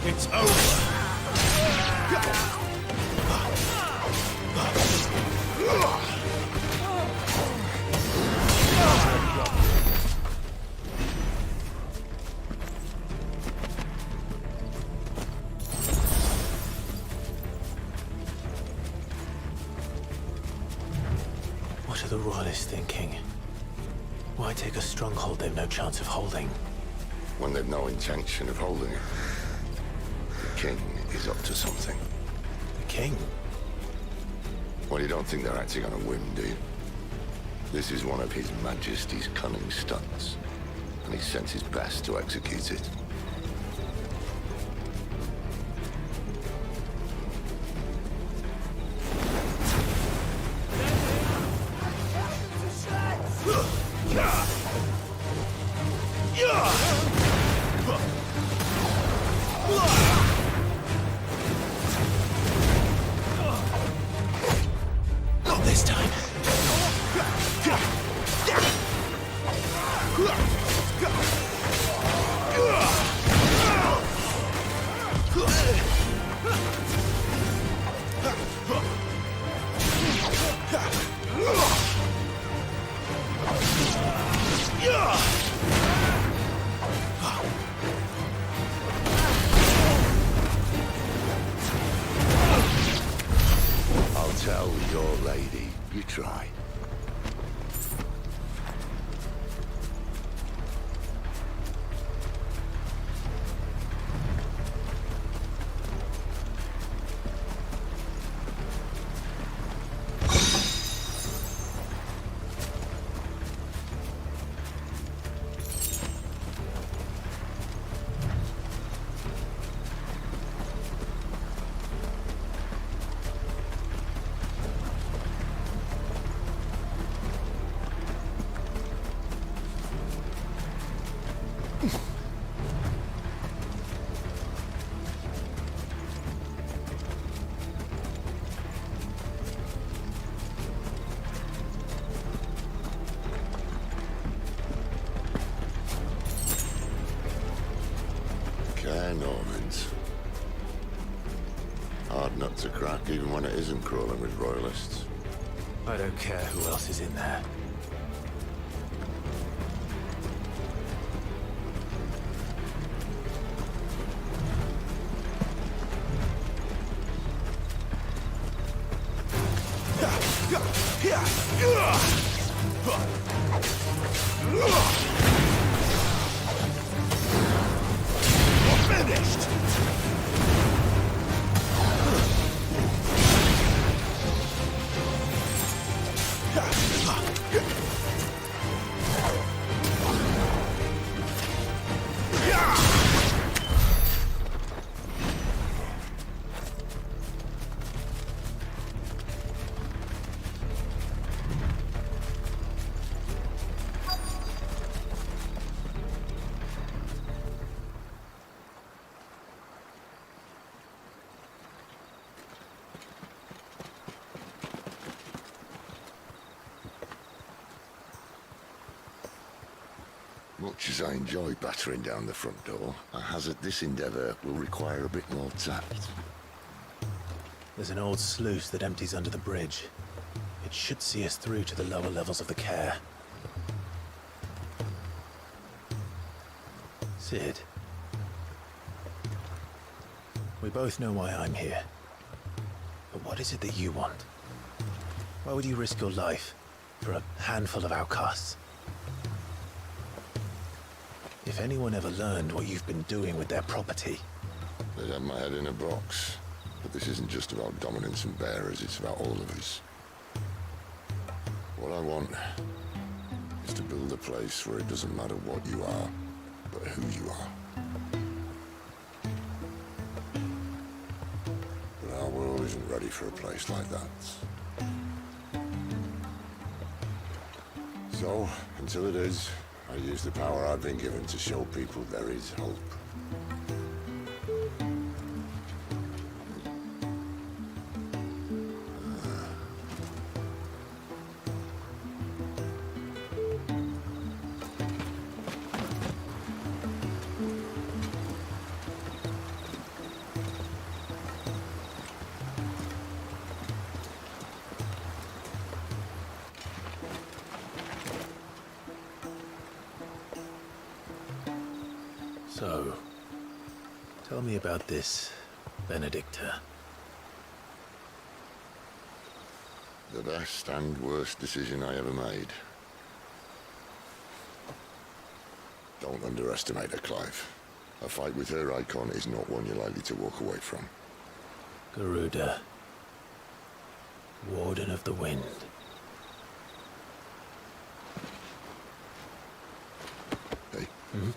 It's over. What are the Royalists thinking? Why take a stronghold they've no chance of holding? When they've no intention of holding it. The king is up to something. The king? Well, you don't think they're acting on a whim, do you? This is one of His Majesty's cunning stunts, and he sent his best to execute it. Not this time. I'll tell your lady you tried. Caernarvon. Hard nut to crack, even when it isn't crawling with Royalists. I don't care who else is in there. Finished! Much as I enjoy battering down the front door, I hazard this endeavour will require a bit more tact. There's an old sluice that empties under the bridge. It should see us through to the lower levels of the care. Sid. We both know why I'm here. But what is it that you want? Why would you risk your life for a handful of outcasts? If anyone ever learned what you've been doing with their property... They'd have my head in a box. But this isn't just about dominance and bearers, it's about all of us. What I want is to build a place where it doesn't matter what you are, but who you are. But our world isn't ready for a place like that. So, until it is, I use the power I've been given to show people there is hope. So, tell me about this Benedicta. The best and worst decision I ever made. Don't underestimate her, Clive. A fight with her Eikon is not one you're likely to walk away from. Garuda. Warden of the Wind. Hey? Hmm?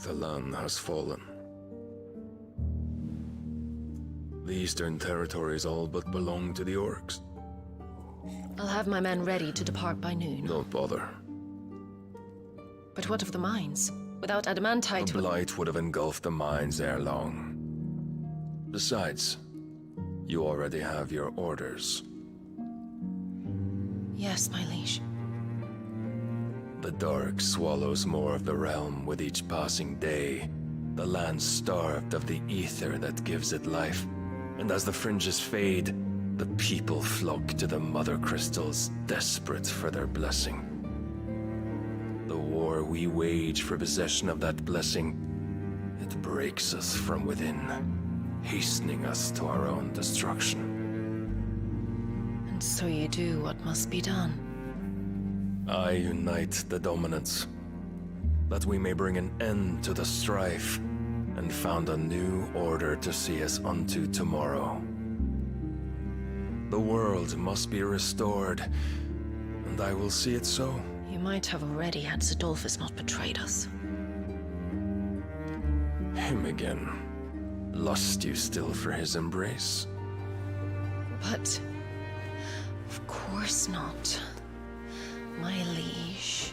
The land has fallen. The eastern territories all but belong to the orcs. I'll have my men ready to depart by noon. Don't bother. But what of the mines? Without adamantite... The blight would have engulfed the mines ere long. Besides, you already have your orders. Yes, my liege. The dark swallows more of the realm with each passing day. The land starved of the ether that gives it life. And as the fringes fade, the people flock to the mother crystals, desperate for their blessing. The war we wage for possession of that blessing, it breaks us from within, hastening us to our own destruction. And so you do what must be done. I unite the dominants, that we may bring an end to the strife, and found a new order to see us unto tomorrow. The world must be restored, and I will see it so. You might have already had Zidolphus not betrayed us. Him again. Lust you still for his embrace? But... of course not. My liege.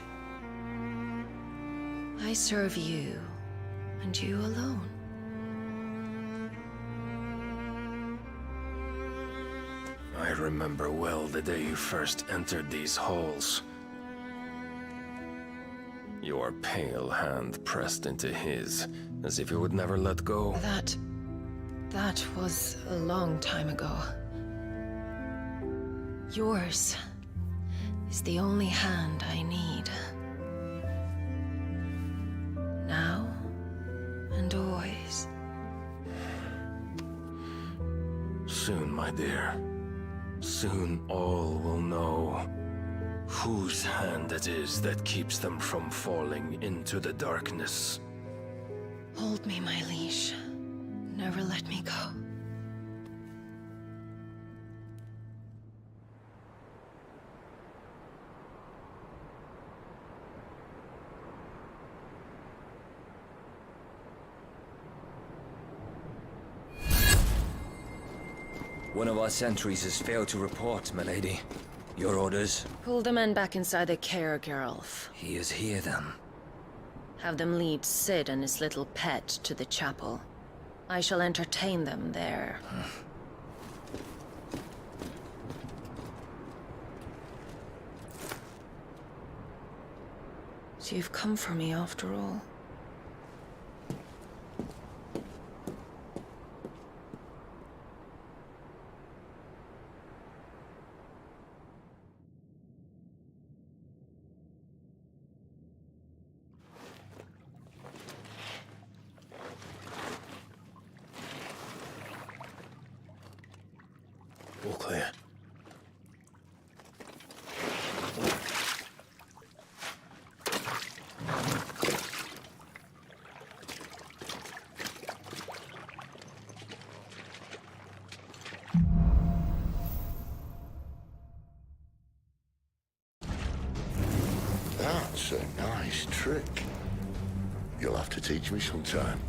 I serve you, and you alone. I remember well the day you first entered these halls. Your pale hand pressed into his, as if it would never let go. That was a long time ago. Yours is the only hand I need. Soon, my dear. Soon all will know whose hand it is that keeps them from falling into the darkness. Hold me, my liege. Never let me go. One of our sentries has failed to report, milady. Your orders? Pull the men back inside the 𝐂𝐧𝐵. He is here, then. Have them lead Sid and his little pet to the chapel. I shall entertain them there. So you've come for me after all. All clear. That's a nice trick. You'll have to teach me sometime.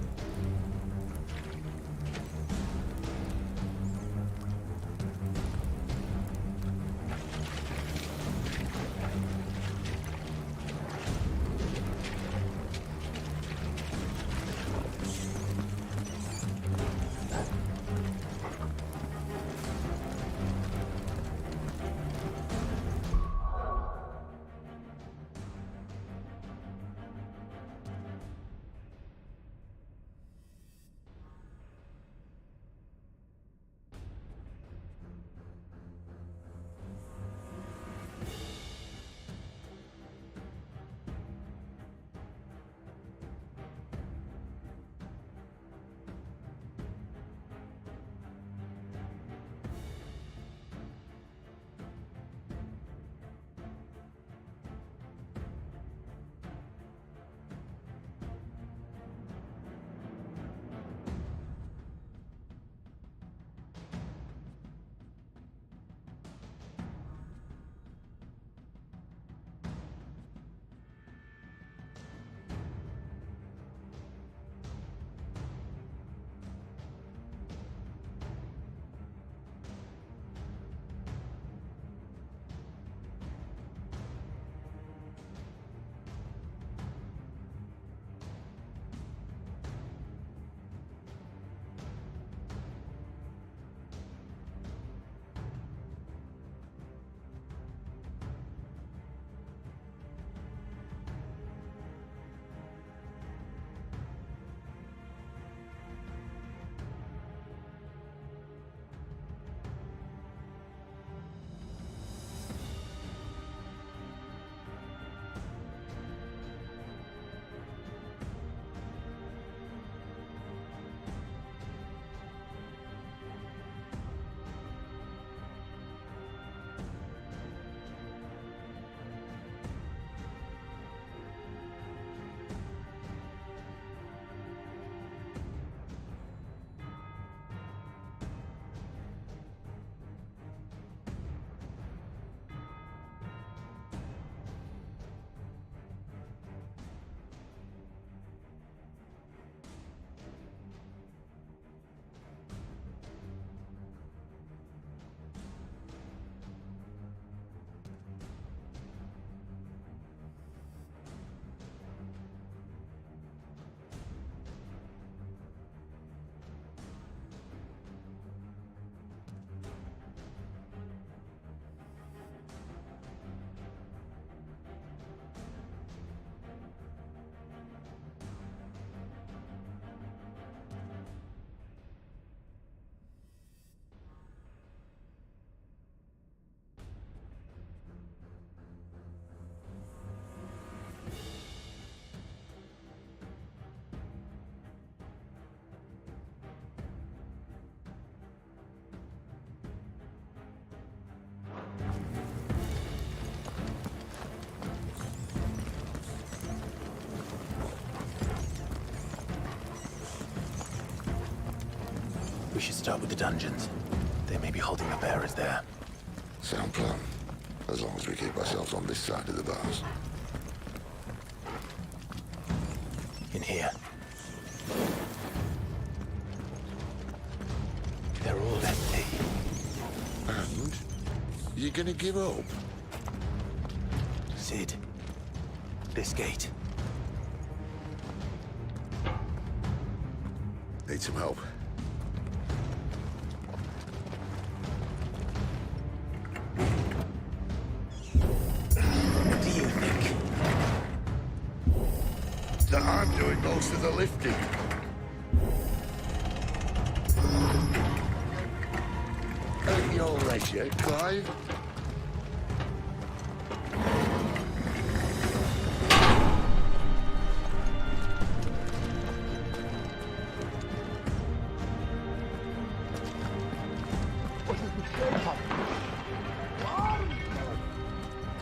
We should start with the dungeons. They may be holding the bearers there. Sound plan. As long as we keep ourselves on this side of the bars. In here. They're all empty. And? You gonna give up? Sid. This gate. Need some help. What do you think? That I'm doing most of the lifting. At your leisure, Clive.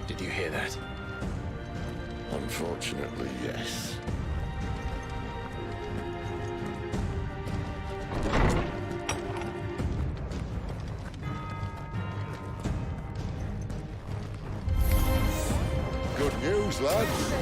Did you hear that? Unfortunately, yes. Good news, lads.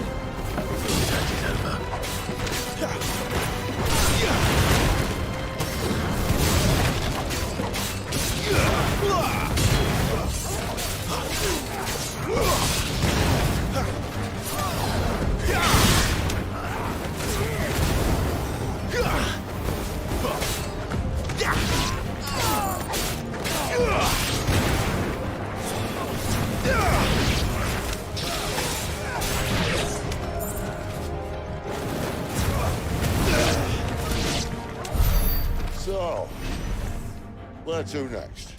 So, where to next?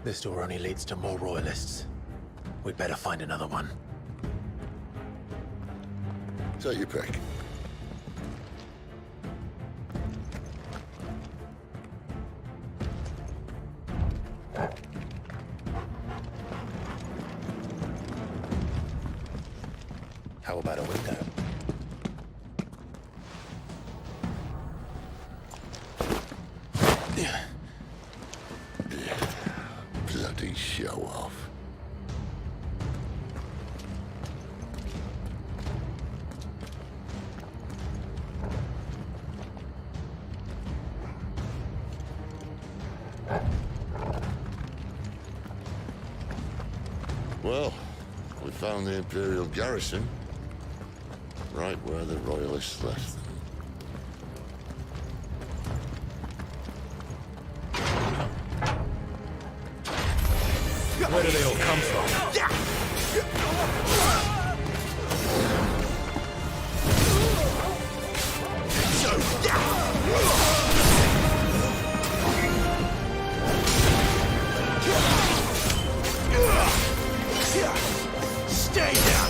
This door only leads to more royalists. We'd better find another one. Take your pick. How about a window? Bloody show off. Well, we found the Imperial garrison. Right where the Royalists left them. Where do they all come from? Stay down!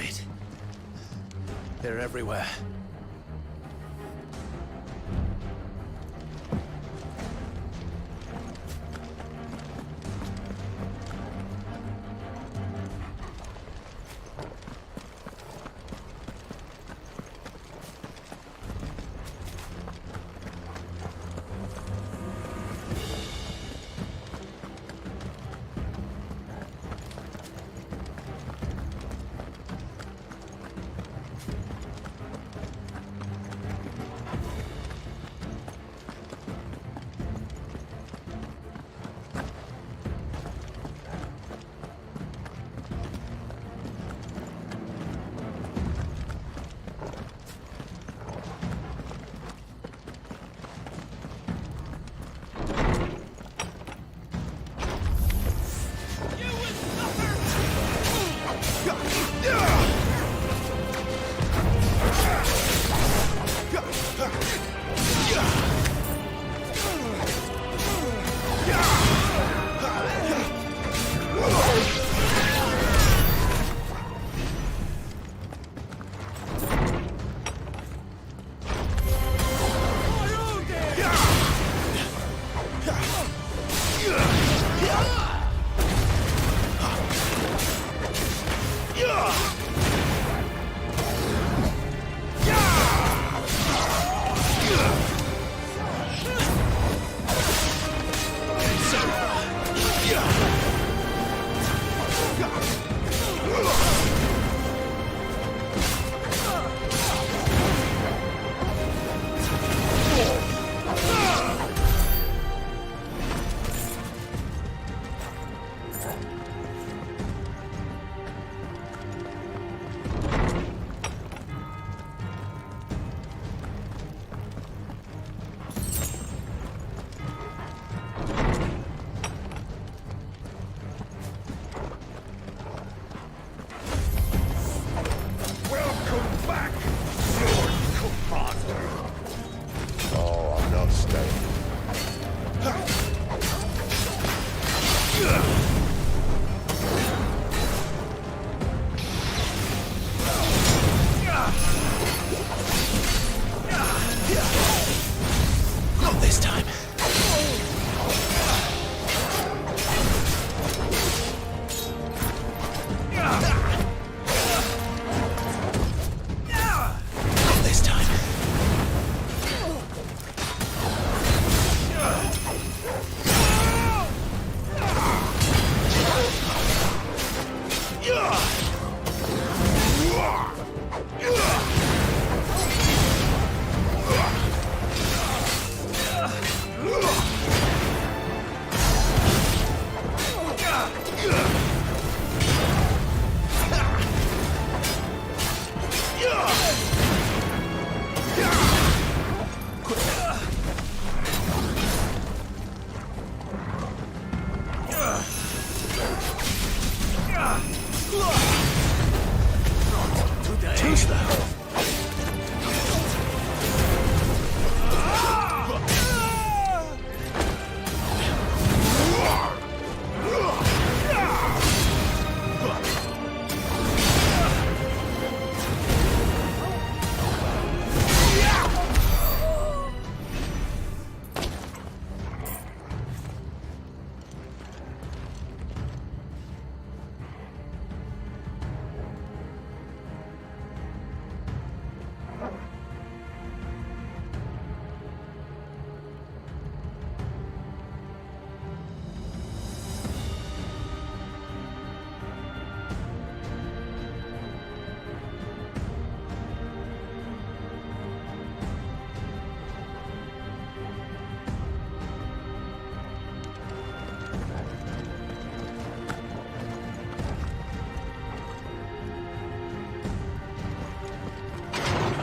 it. They're everywhere.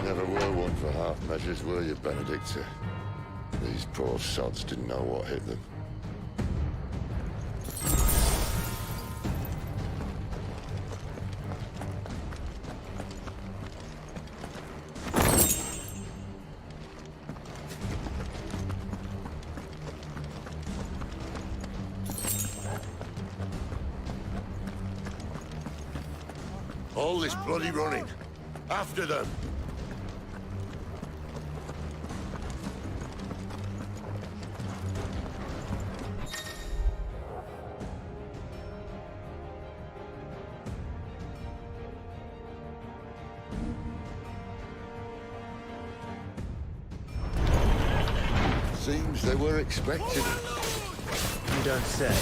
Never were one for half measures, were you, Benedicta? These poor sods didn't know what hit them. All all this bloody running? After them! Seems they were expecting it. You don't say.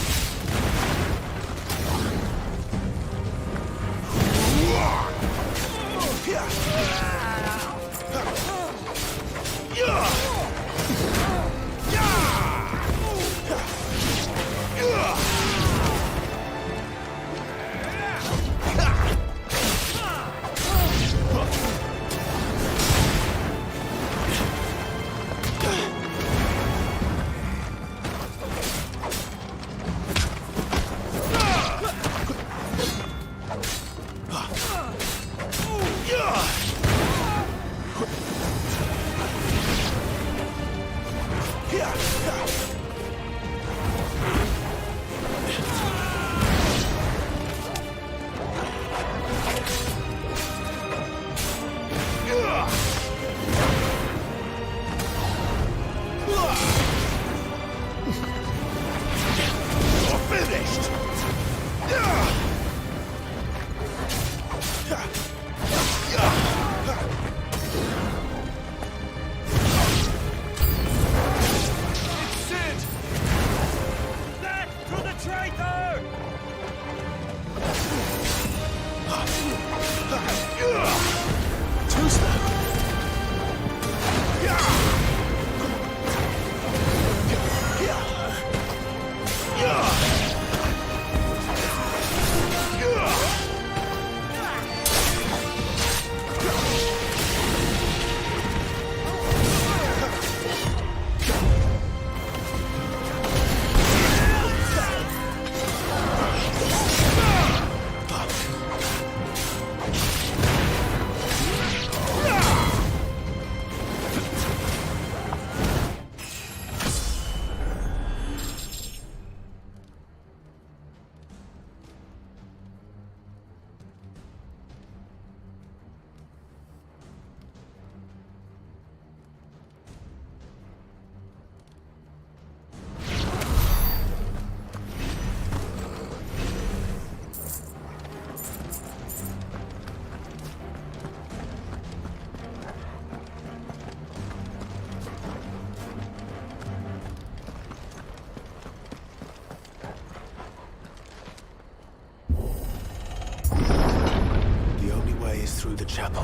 Through the chapel.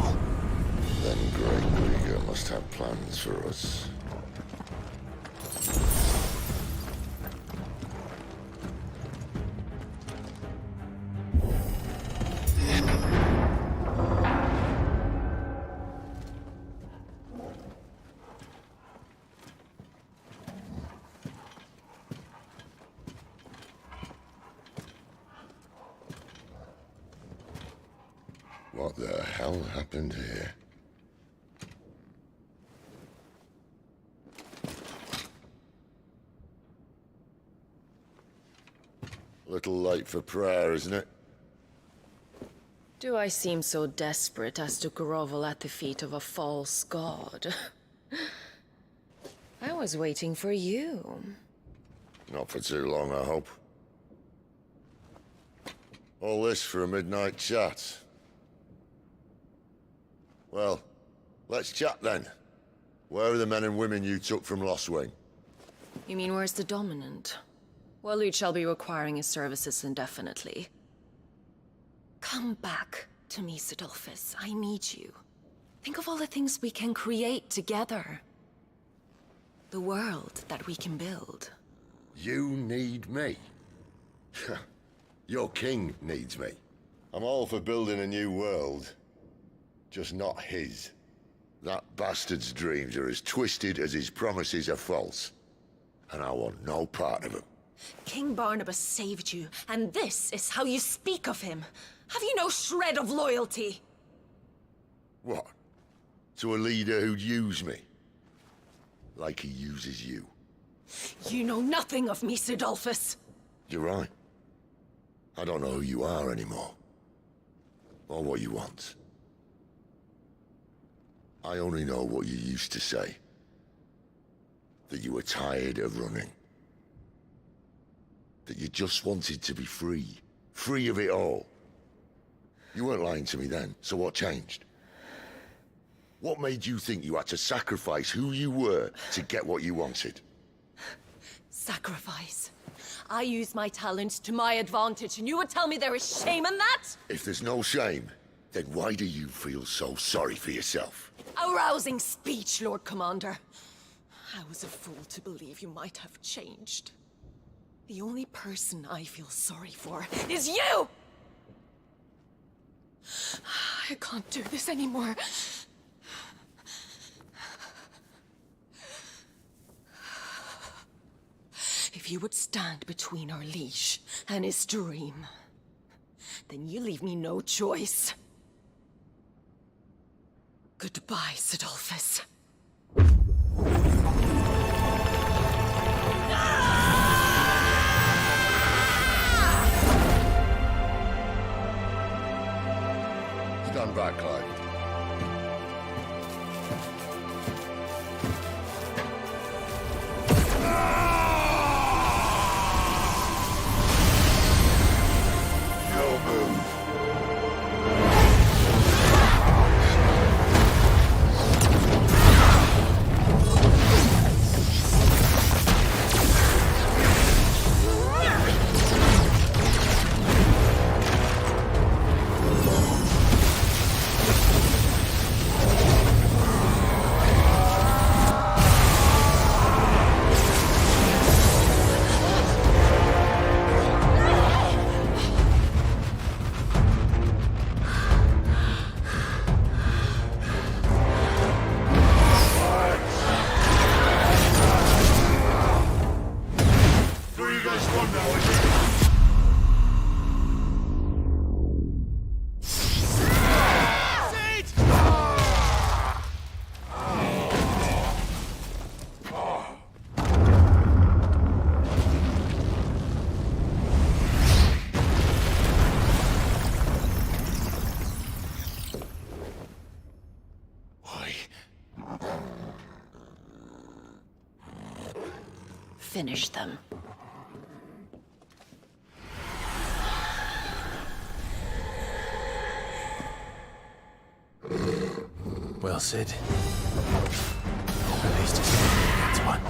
Then 𝐁𝐞𝐥𝐤𝐚𝐧 must have plans for us. What the hell happened here? Little late for prayer, isn't it? Do I seem so desperate as to grovel at the feet of a false god? I was waiting for you. Not for too long, I hope. All this for a midnight chat. Well, let's chat then. Where are the men and women you took from Lost Wing? You mean where's the dominant? Well, you shall be requiring his services indefinitely. Come back to me, Adolphus. I need you. Think of all the things we can create together. The world that we can build. You need me? Your king needs me. I'm all for building a new world. Just not his. That bastard's dreams are as twisted as his promises are false. And I want no part of them. King Barnabas saved you, and this is how you speak of him. Have you no shred of loyalty? What? To a leader who'd use me? Like he uses you? You know nothing of me, Adolphus. You're right. I don't know who you are anymore. or what you want. I only know what you used to say. That you were tired of running. That you just wanted to be free. Free of it all. You weren't lying to me then, so what changed? What made you think you had to sacrifice who you were to get what you wanted? Sacrifice. I use my talents to my advantage, and you would tell me there is shame in that? If there's no shame, then why do you feel so sorry for yourself? Arousing speech, Lord Commander. I was a fool to believe you might have changed. The only person I feel sorry for is you! I can't do this anymore. If you would stand between our liege and his dream, then you leave me no choice. Goodbye, Adolphus. Stand back, Clive. No move. Finish them. Well, Cid. At least it's one.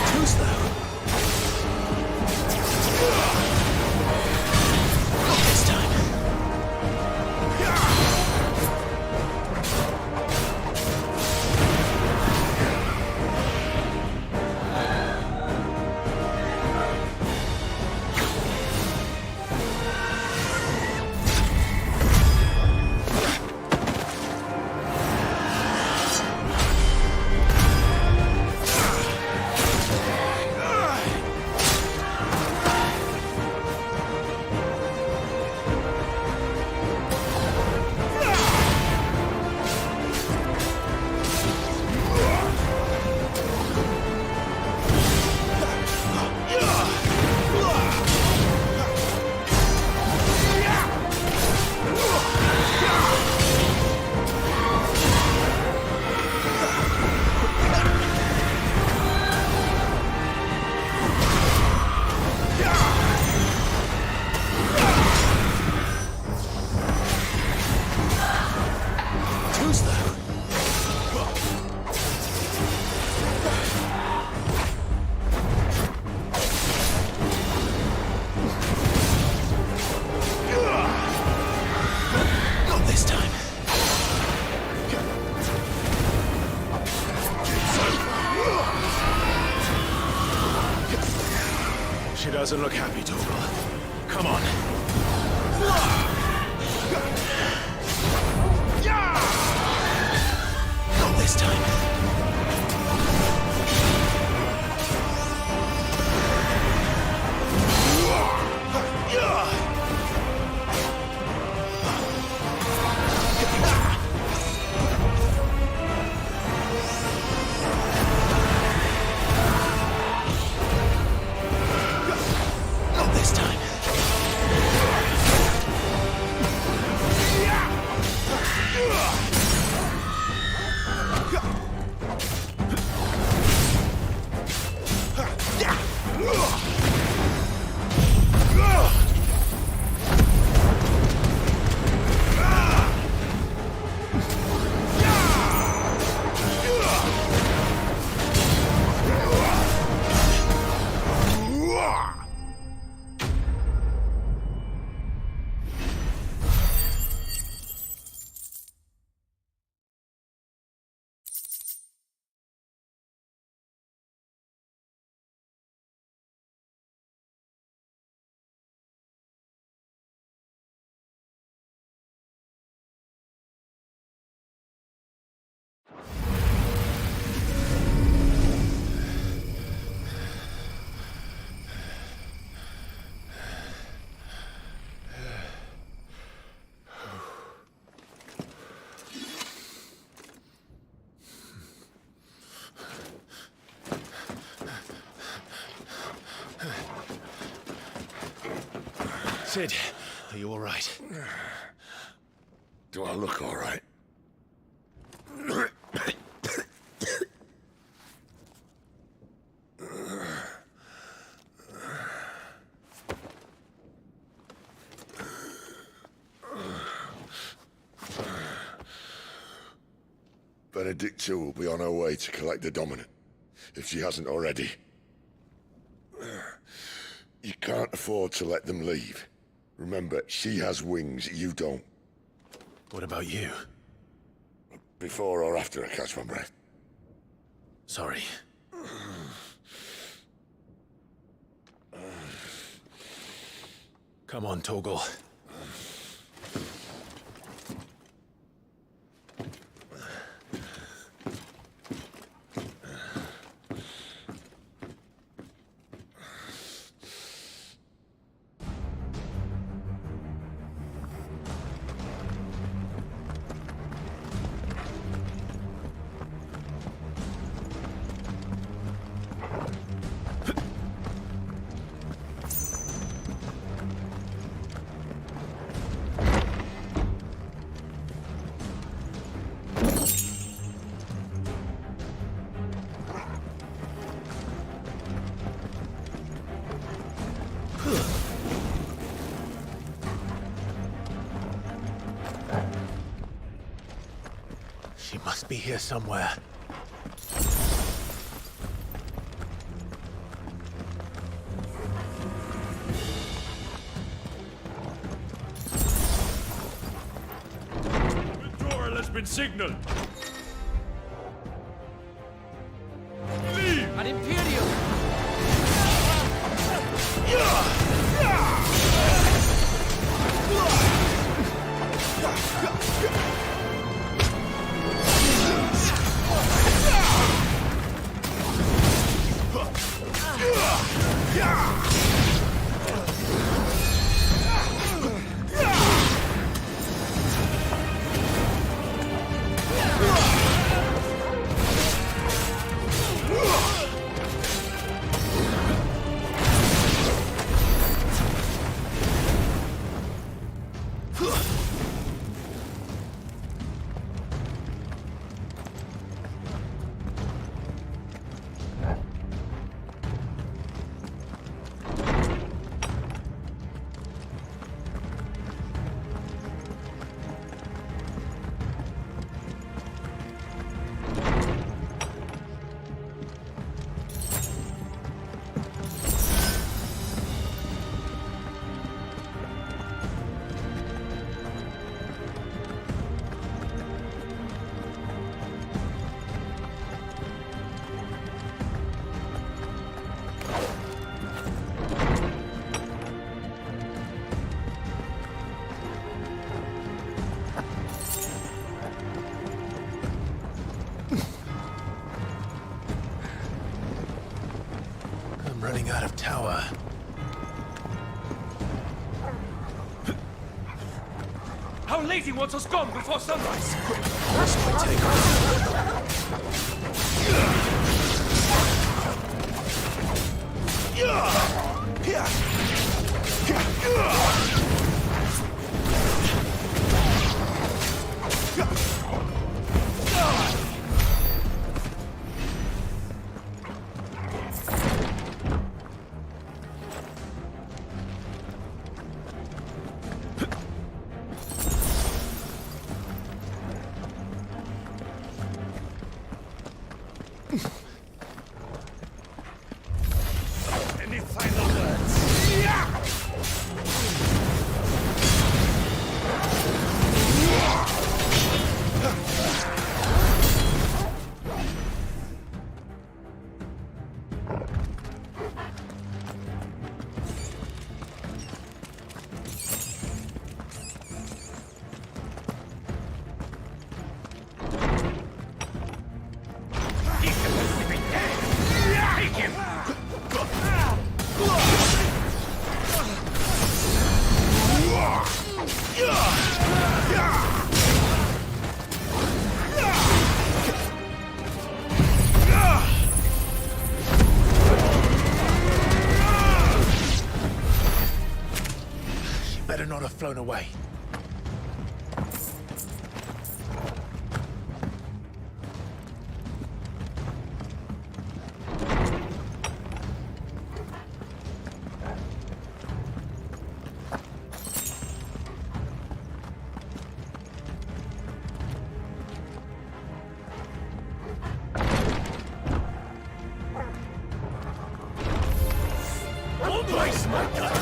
Too slow. Not this time. Doesn't look happy, Torgal. Come on. Not this time. Sid, are you all right? Do I look all right? Benedicta will be on her way to collect the Dominant, if she hasn't already. You can't afford to let them leave. Remember, she has wings, you don't. What about you? Before or after I catch my breath? Sorry. Come on, Torgal. She must be here somewhere. Withdrawal has been signaled. Leave! An Imperial! Running out of tower. Our lady wants us gone before sunrise. Where's my Any final words? flown away. Brace my gun!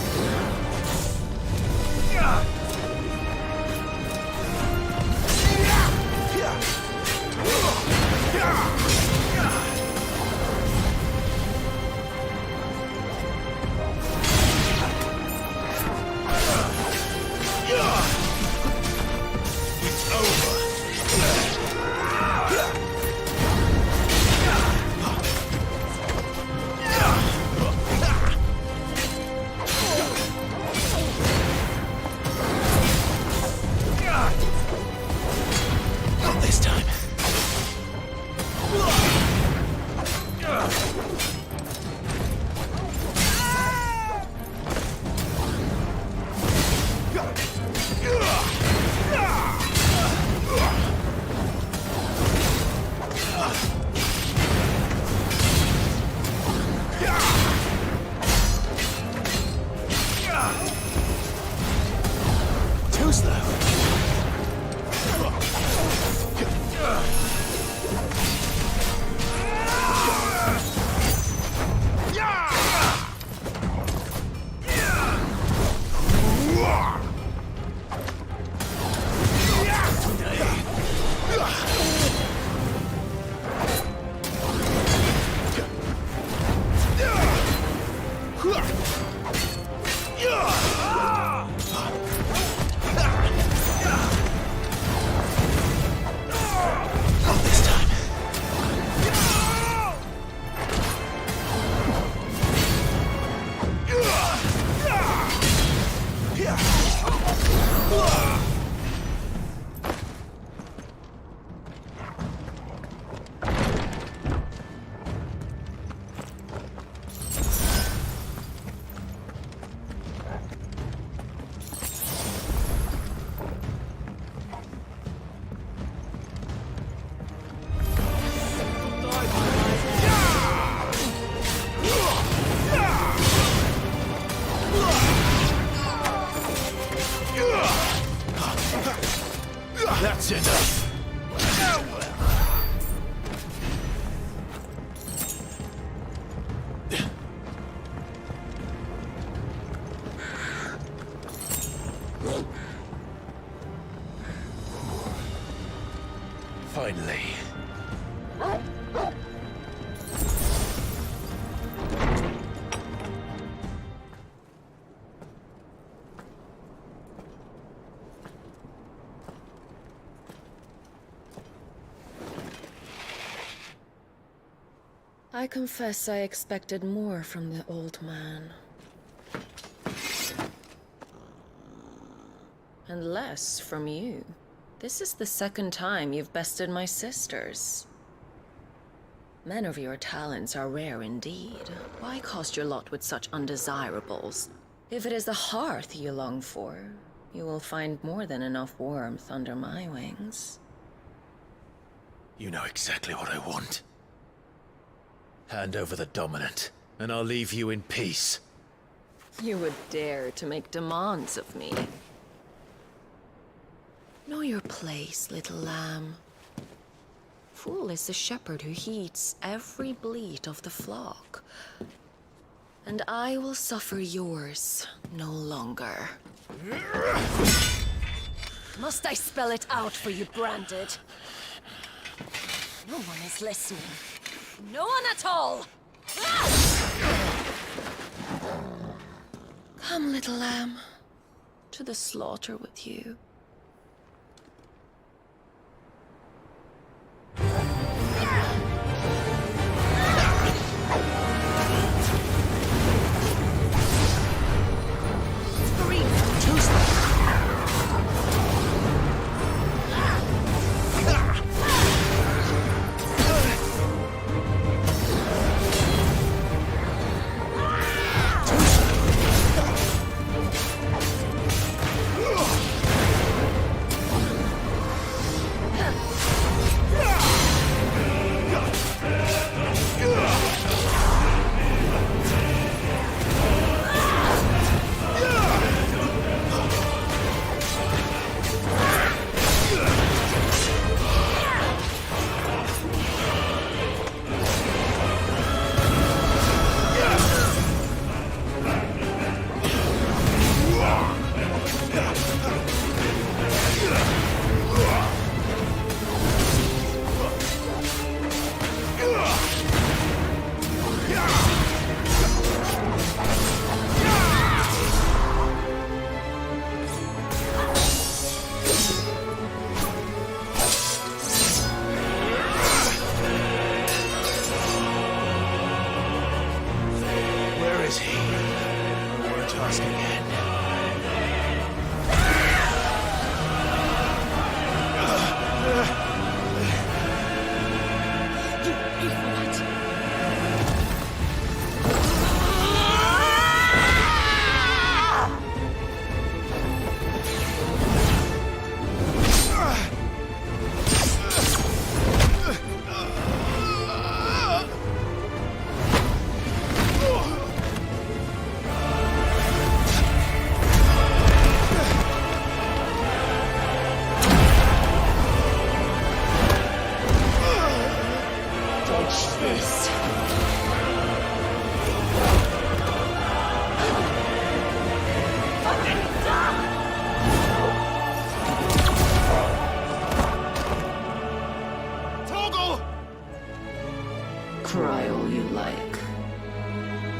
That's enough. Finally. I confess I expected more from the old man. And less from you. This is the second time you've bested my sisters. Men of your talents are rare indeed. Why cast your lot with such undesirables? If it is the hearth you long for, you will find more than enough warmth under my wings. You know exactly what I want. Hand over the dominant, and I'll leave you in peace. You would dare to make demands of me. Know your place, little lamb. Fool is the shepherd who heeds every bleat of the flock. And I will suffer yours no longer. Must I spell it out for you, Branded? No one is listening. No one at all! Come, little lamb, to the slaughter with you. is he? I weren't asking again. Cry all you like.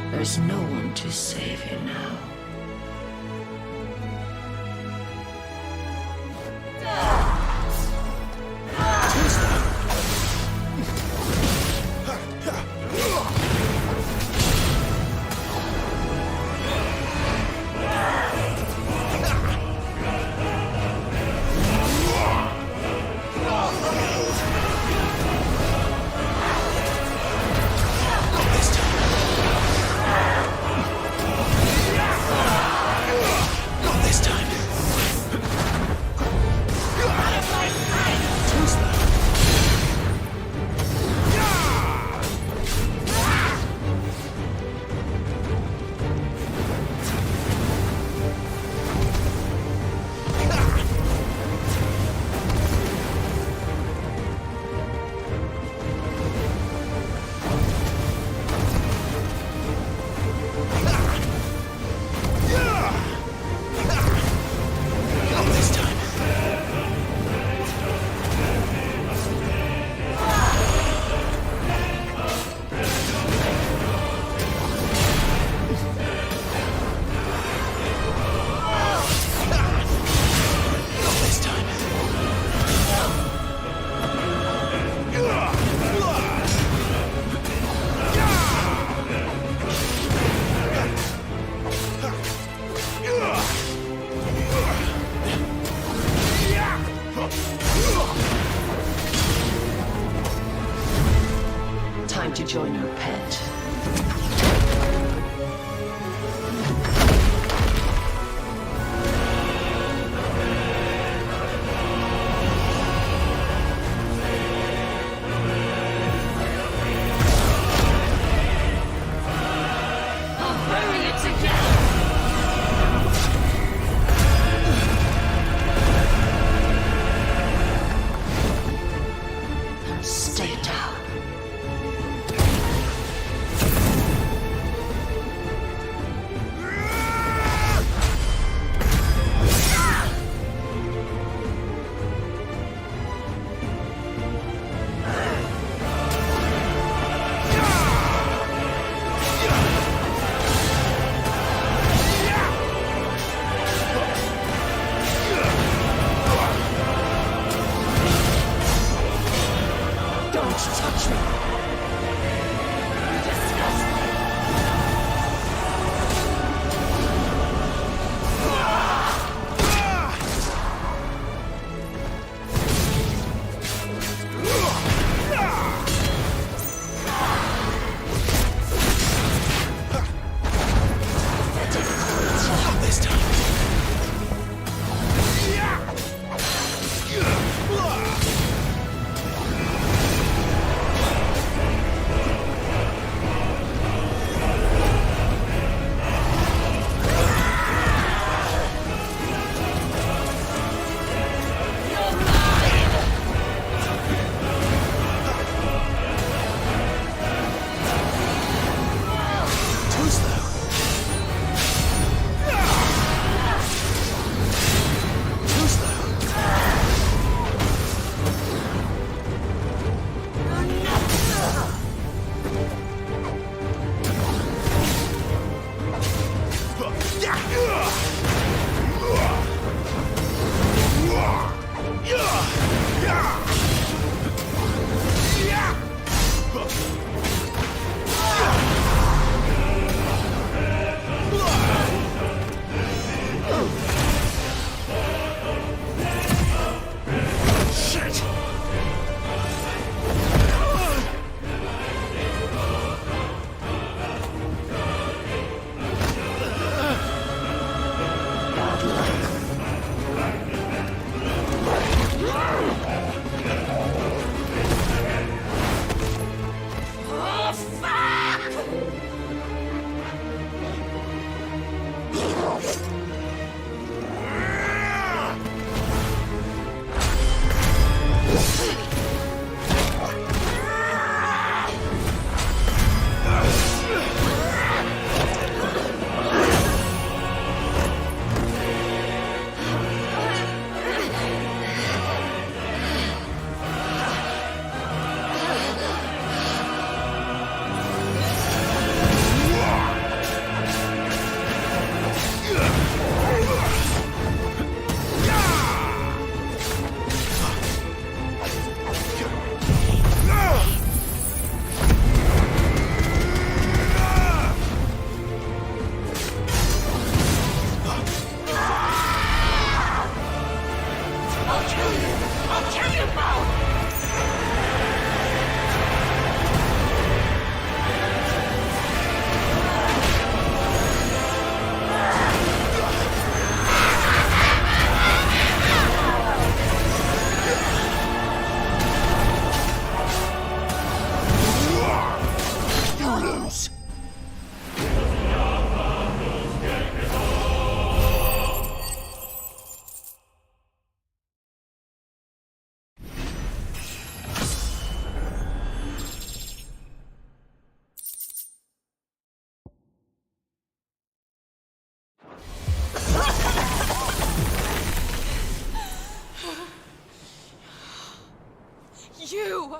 There's no one to save you now. Time to join your pet. I'll bury it together. Stay down.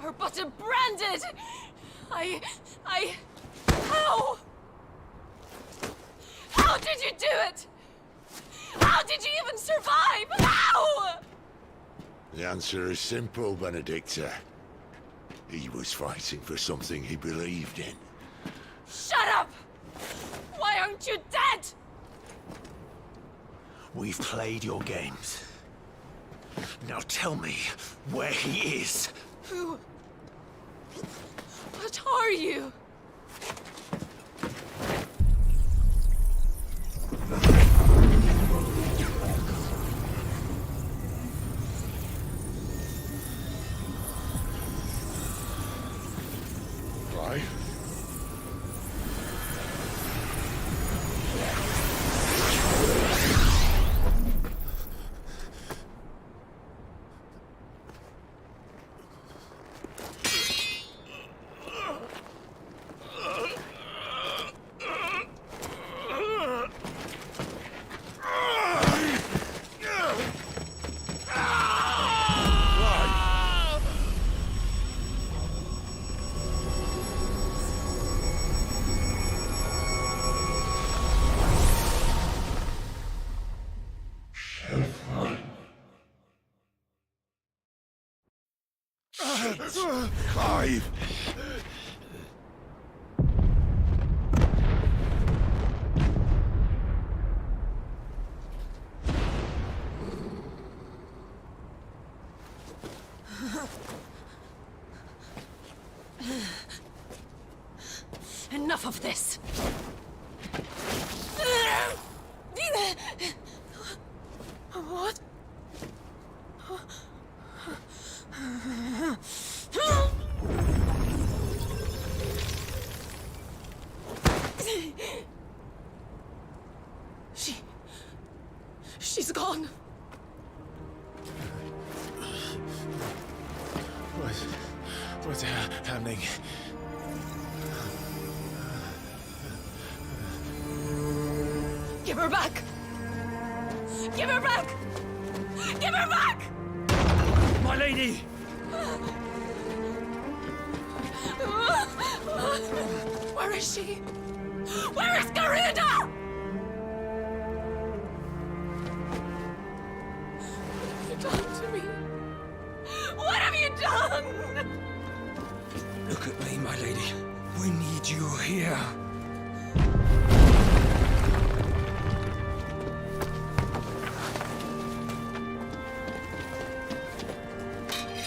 Our butter branded! How? How did you do it? How did you even survive? How? The answer is simple, Benedicta. He was fighting for something he believed in. Shut up! Why aren't you dead? We've played your games. Now tell me where he is. Who? What are you? Clive? Clive! Enough of this! What? She's gone. What's happening? Give her back! Give her back! Give her back! My lady! Where is she? Where is Garuda? What have you done to me? What have you done? Look at me, my lady. We need you here.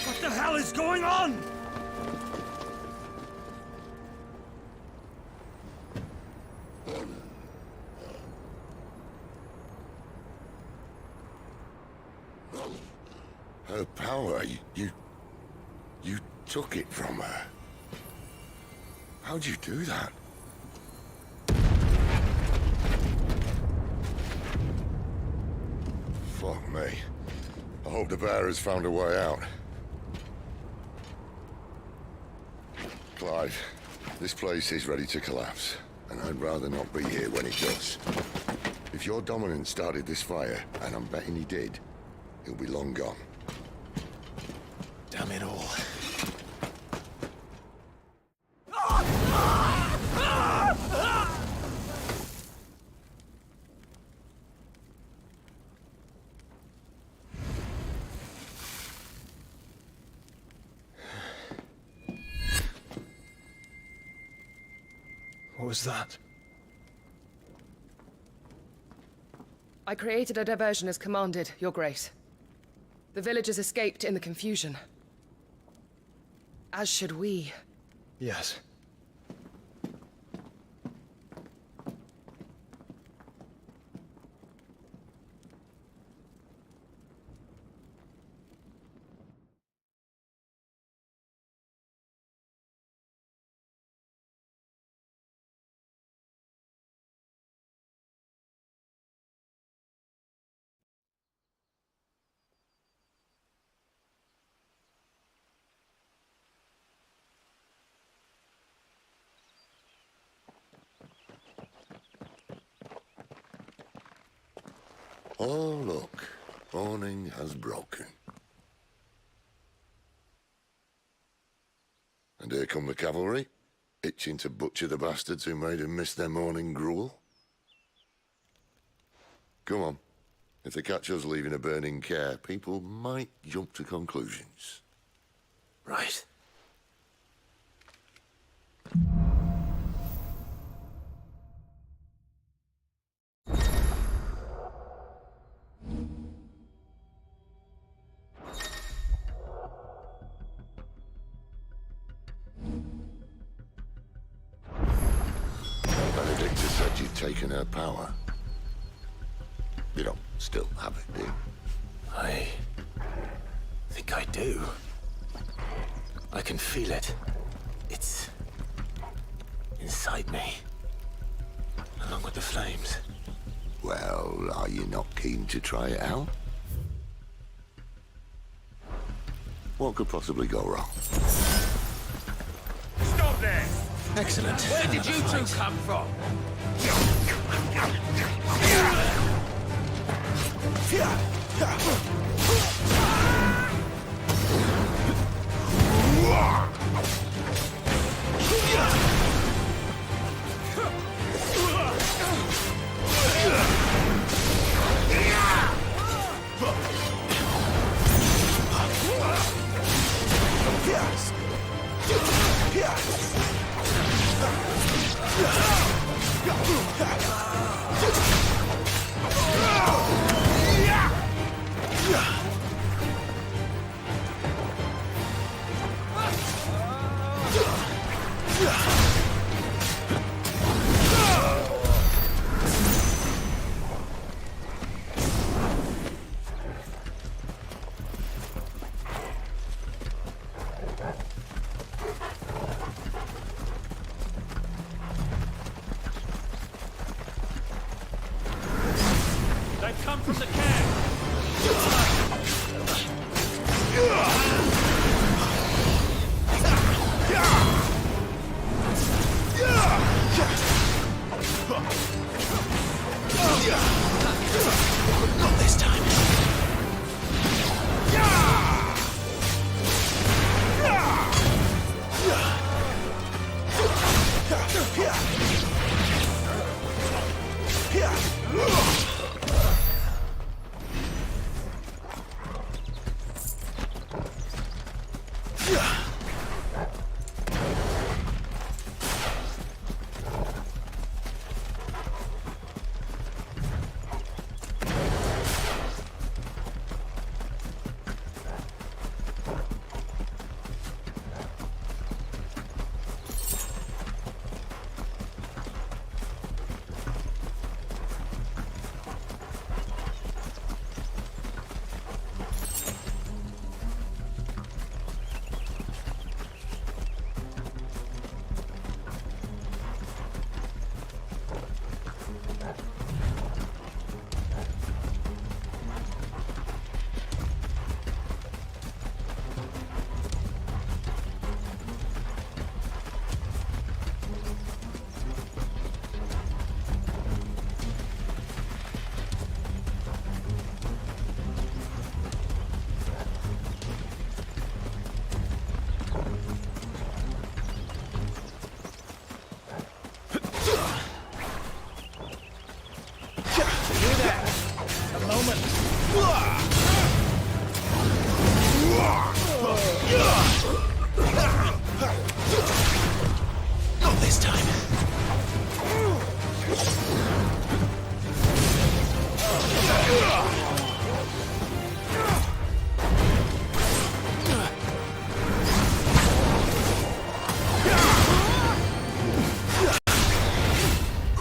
What the hell is going on? Her power, you took it from her. How'd you do that? Fuck me. I hope the bear has found a way out. Clive, this place is ready to collapse, and I'd rather not be here when it does. If your dominant started this fire, and I'm betting he did, he'll be long gone. Damn it all. What was that? I created a diversion as commanded, Your Grace. The villagers escaped in the confusion. As should we. Yes. Oh, look. Morning has broken. come the cavalry, itching to butcher the bastards who made them miss their morning gruel. Come on. If they catch us leaving a burning care, people might jump to conclusions. Right. Benedicta said you'd taken her power. You don't still have it, do you? I think I do. I can feel it. It's inside me, along with the flames. Well, are you not keen to try it out? What could possibly go wrong? Stop there! Excellent. Where did you two come from? They've come from the camp! Not this time. Not this time.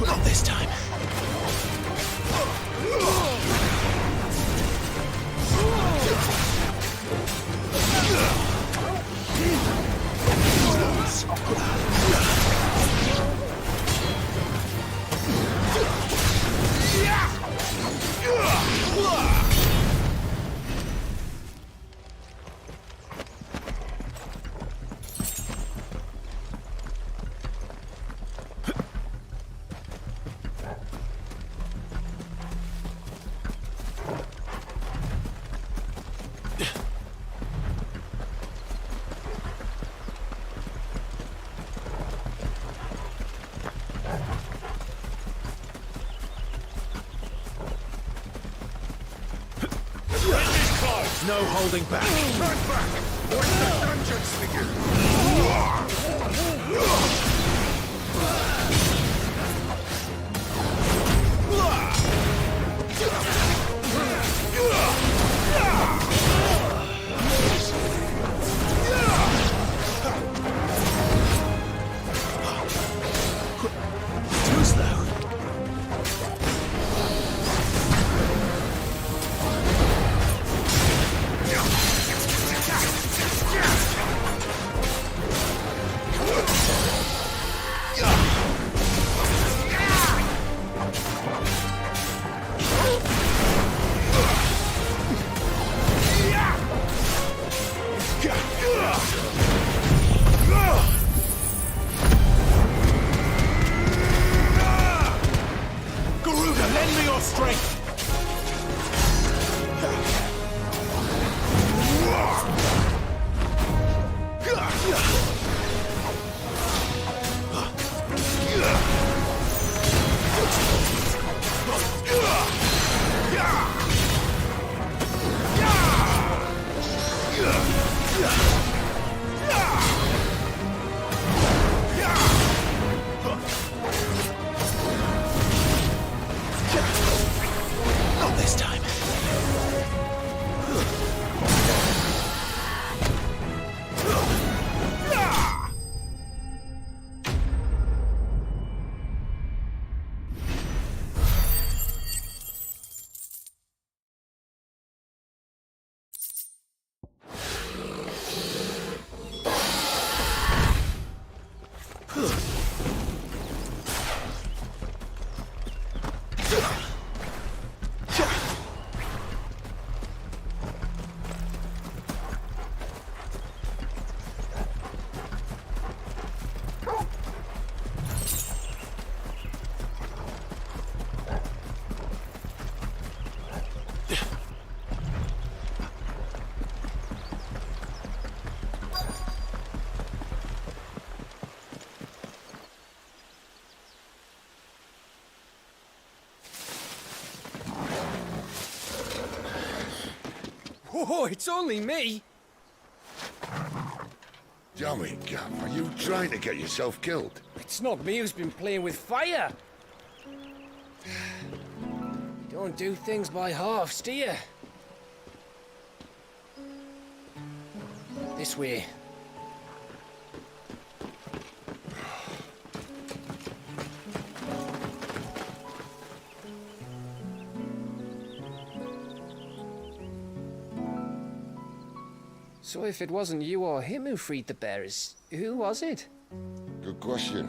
Not this time. no holding back. Right back! Watch the dungeons begin! Too slow. Garuda, lend me your strength! Not this time. Oh, it's only me. Damn it, Gav, are you trying to get yourself killed? It's not me who's been playing with fire. Don't do things by halves, do you? This way. So if it wasn't you or him who freed the bearers, who was it? Good question.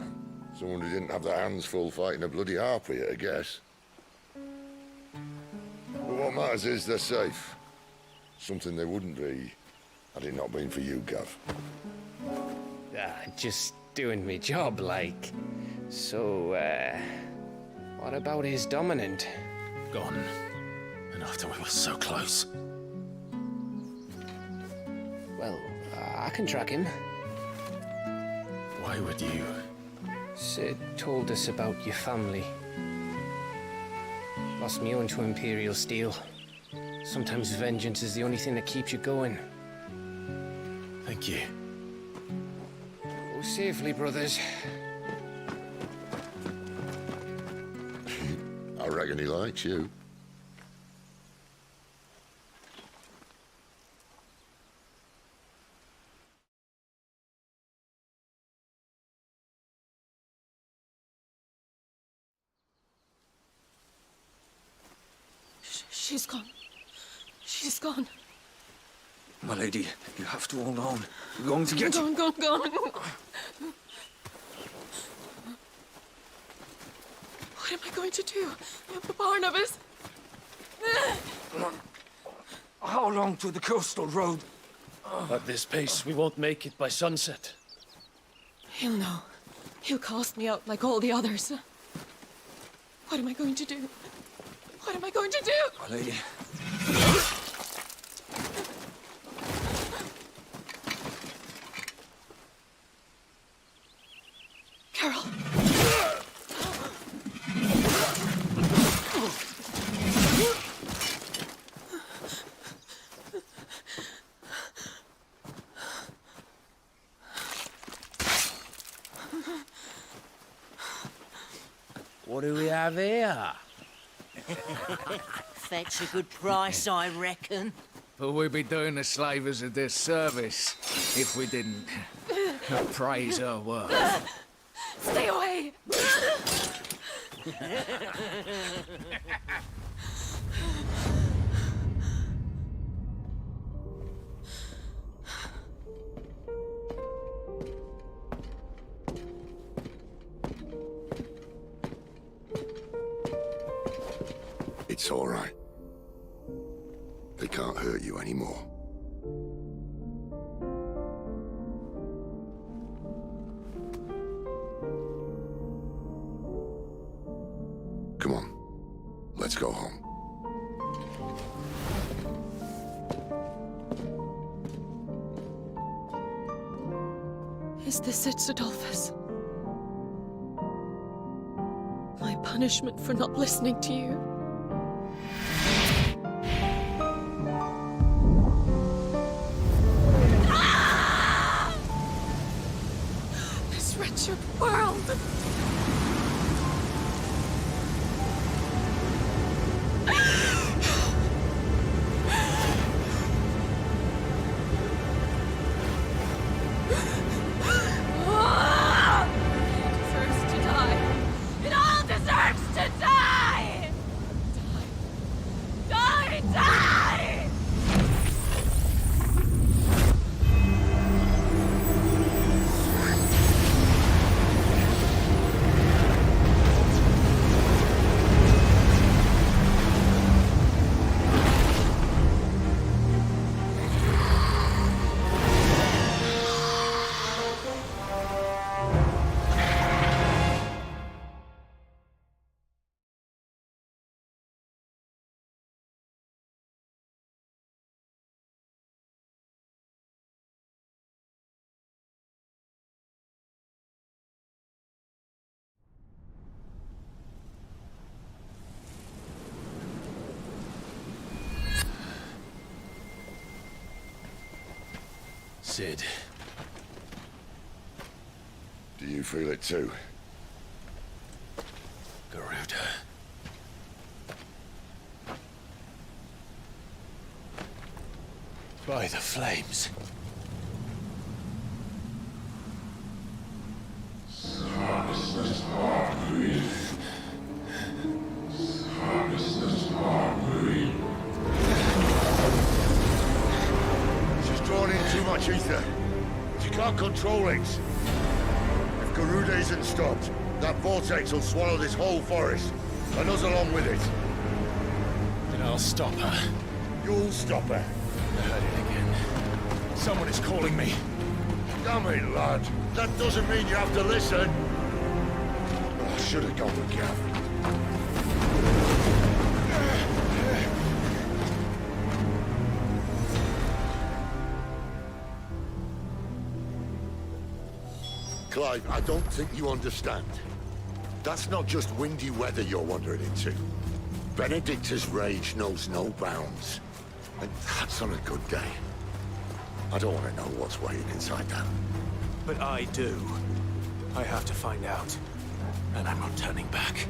Someone who didn't have their hands full fighting a bloody harpy, I guess. But what matters is they're safe. Something they wouldn't be had it not been for you, Gav. Just doing me job, like. So, what about his dominant? Gone. And after we were so close. Well, I can track him. Why would you? Sid told us about your family. Lost me own to Imperial Steel. Sometimes vengeance is the only thing that keeps you going. Thank you. Go safely, brothers. I reckon he likes you. She's gone. She's gone. My lady, you have to hold on. We're going to get you. Gone. What am I going to do? Barnabas? How long to the coastal road? At this pace, we won't make it by sunset. He'll know. He'll cast me out like all the others. What am I going to do? What am I going to do? My lady. Carol. What do we have here? Fetch a good price, I reckon. But we'd be doing the slavers a disservice if we didn't praise her work. Stay away! It's all right. They can't hurt you anymore. Come on, let's go home. Is this it, Adolphus? My punishment for not listening to you? This wretched world! Cid. Do you feel it too? Garuda. By the flames. She's drawn in too much ether. She can't control it. If Garuda isn't stopped, that vortex will swallow this whole forest, and us along with it. Then I'll stop her. You'll stop her. I heard it again. Someone is calling me. Damn it, lad. That doesn't mean you have to listen. I should have gone with Gav. Clive, I don't think you understand. That's not just windy weather you're wandering into. Benedicta's rage knows no bounds. And that's on a good day. I don't want to know what's waiting inside that. But I do. I have to find out. And I'm not turning back.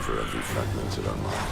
For every fragmented unlock.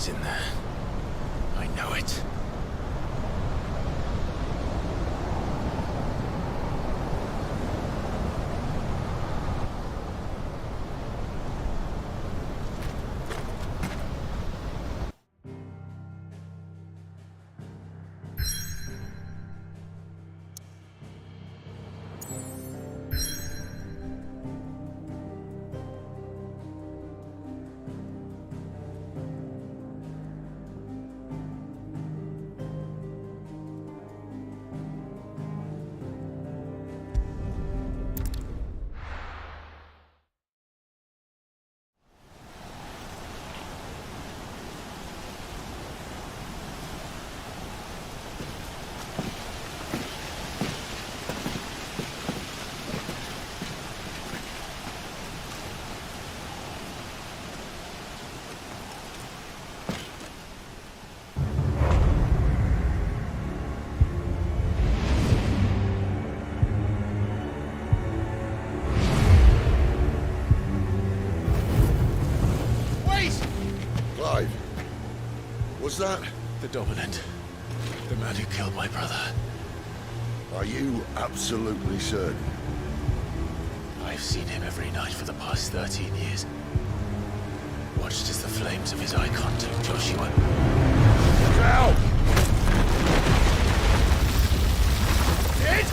He's in there. I know it. Clive, was that? The Dominant. The man who killed my brother. Are you absolutely certain? I've seen him every night for the past 13 years. Watched as the flames of his icon took Joshua. Now! Dead?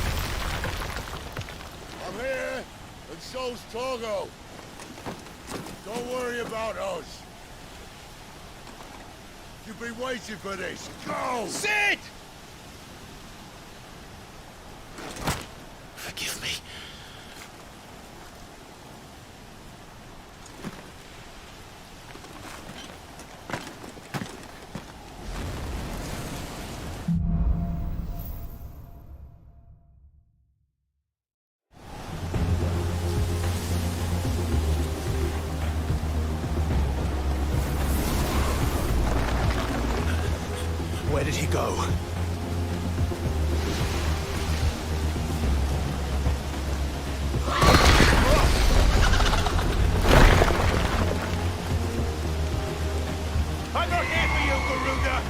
I'm here, and so's Togo. Don't worry about us. You've been waiting for this. Go! Sid! Forgive me. Where did he go? I'm not here for you, Garuda!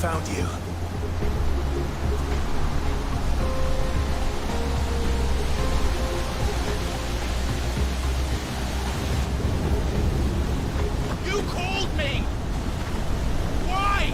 Found you. You called me! Why?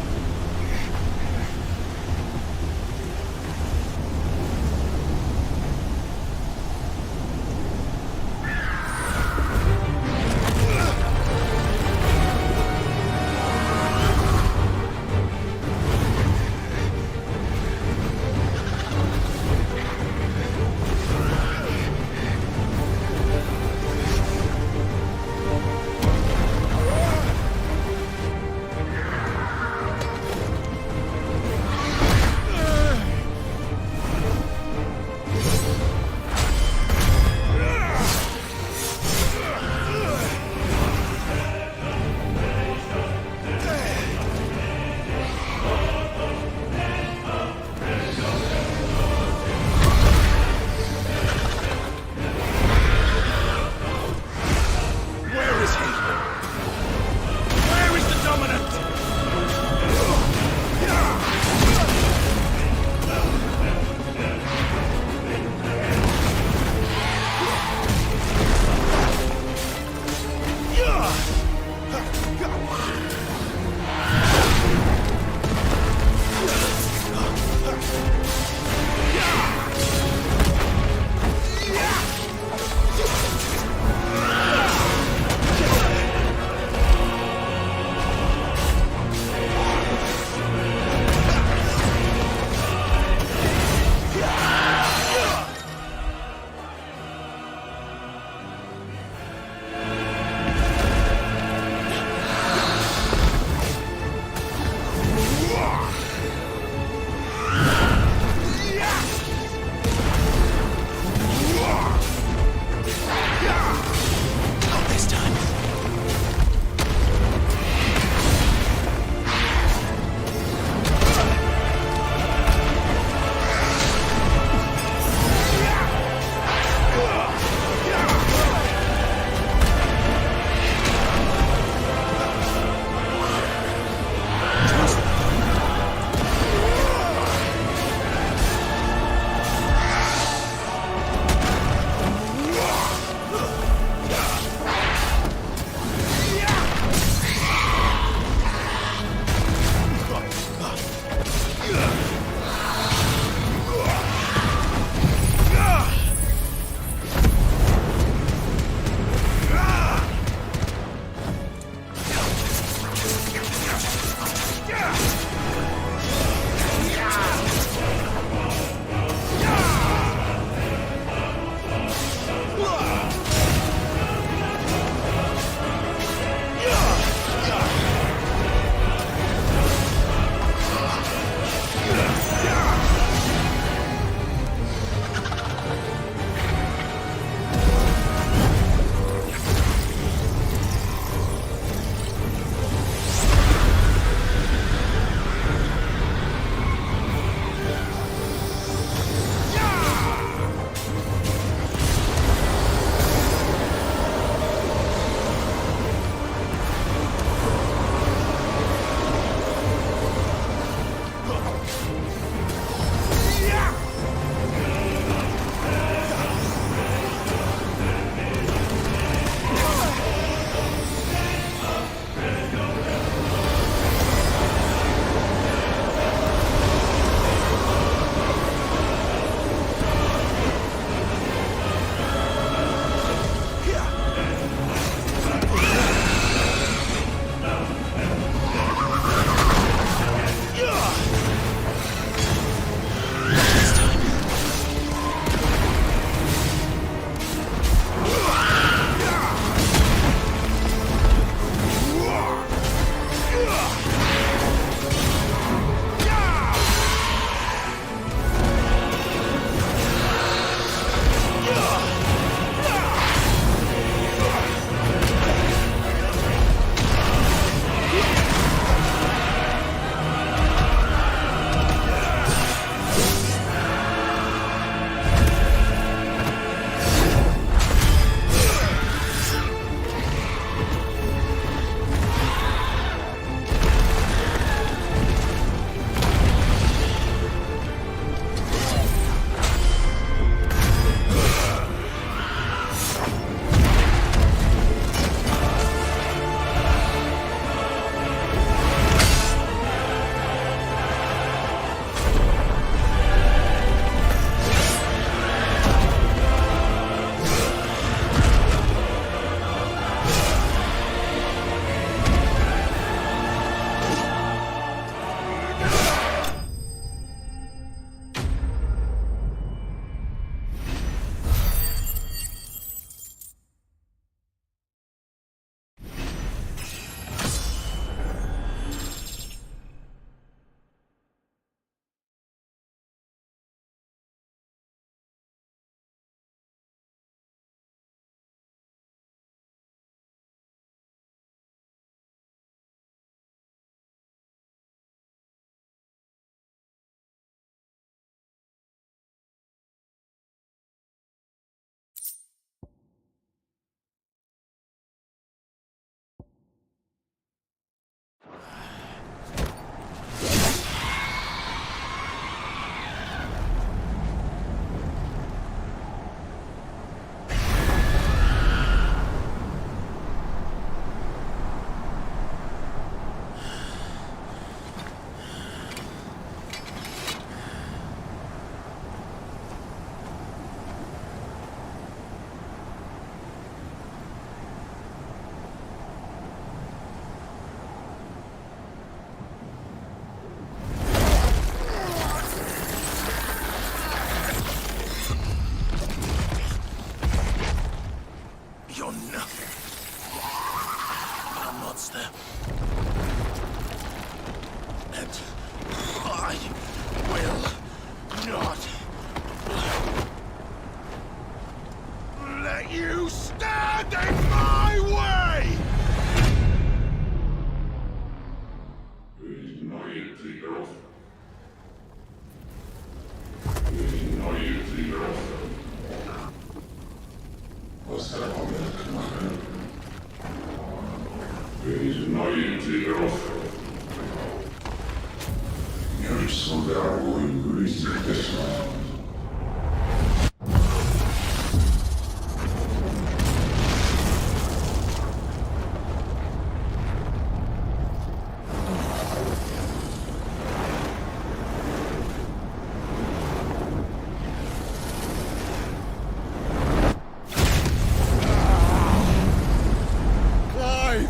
Clive!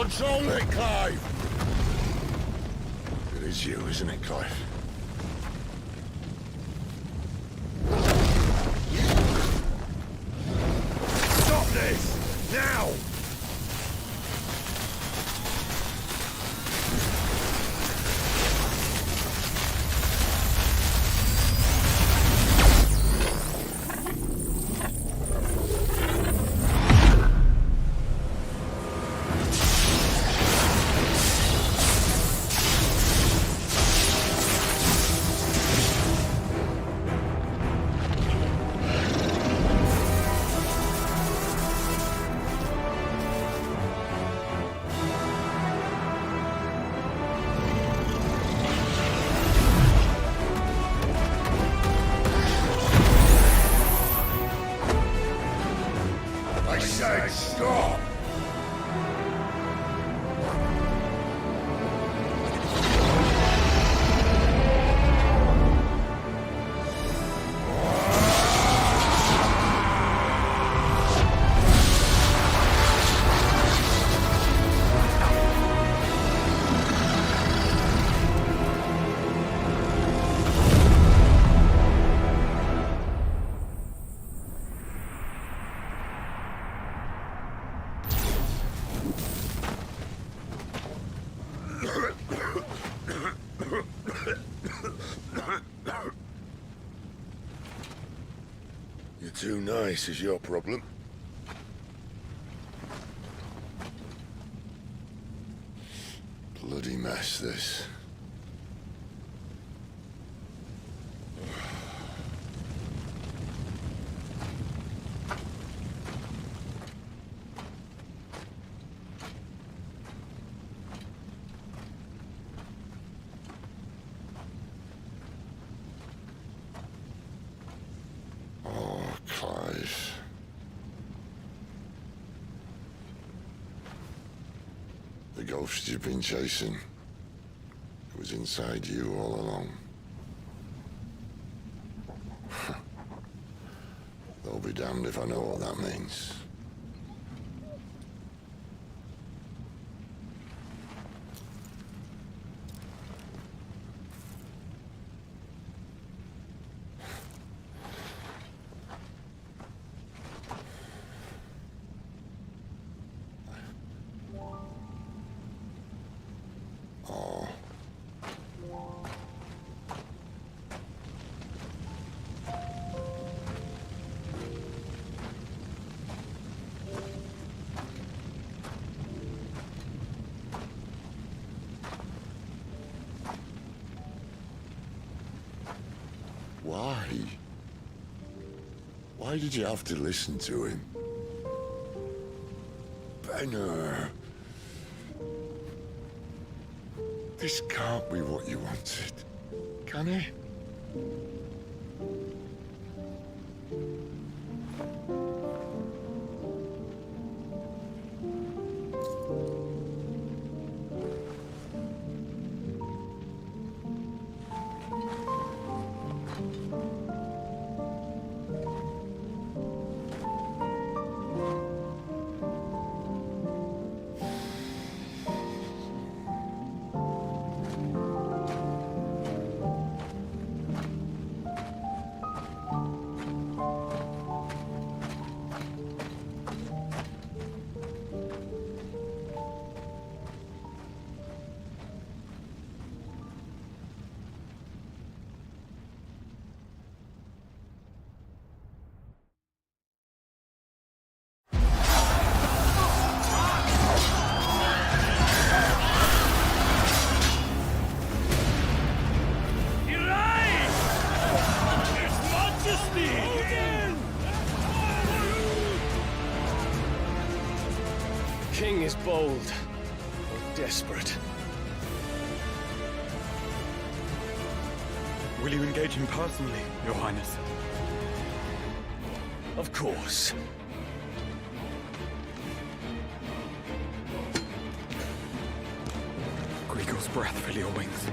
Control it, Clive! It is you, isn't it, Clive? Stop this! Now! I said stop! You're too nice is your problem. Bloody mess, this. Clive. The ghost you've been chasing, it was inside you all along. They'll be damned if I know what that means. Why? Why did you have to listen to him? Benner. This can't be what you wanted, can it? King is bold, or desperate. Will you engage him personally, Your Highness? Of course. Quigo's breath fill your wings.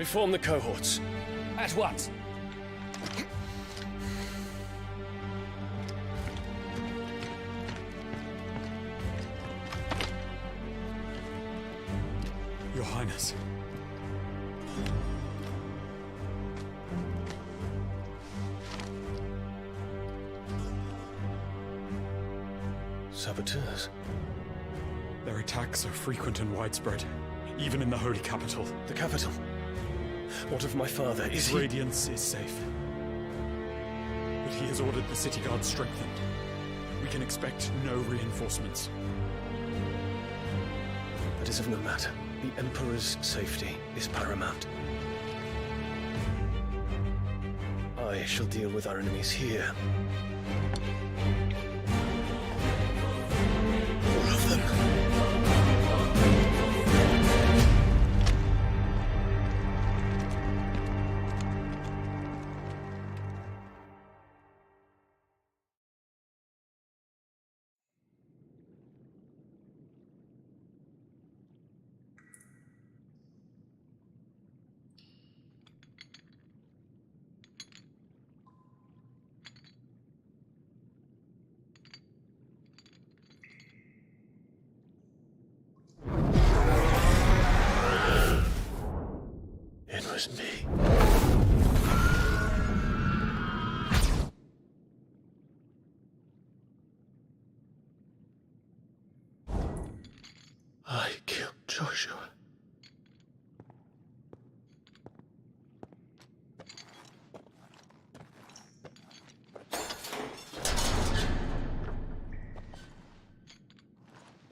Reform the cohorts. At once. Your Highness. Saboteurs? Their attacks are frequent and widespread, even in the Holy Capital. The capital? What of my father? Is he... Radiance is safe. But he has ordered the city guard strengthened. We can expect no reinforcements. That is of no matter. The Emperor's safety is paramount. I shall deal with our enemies here. All of them. It was me. I killed Joshua.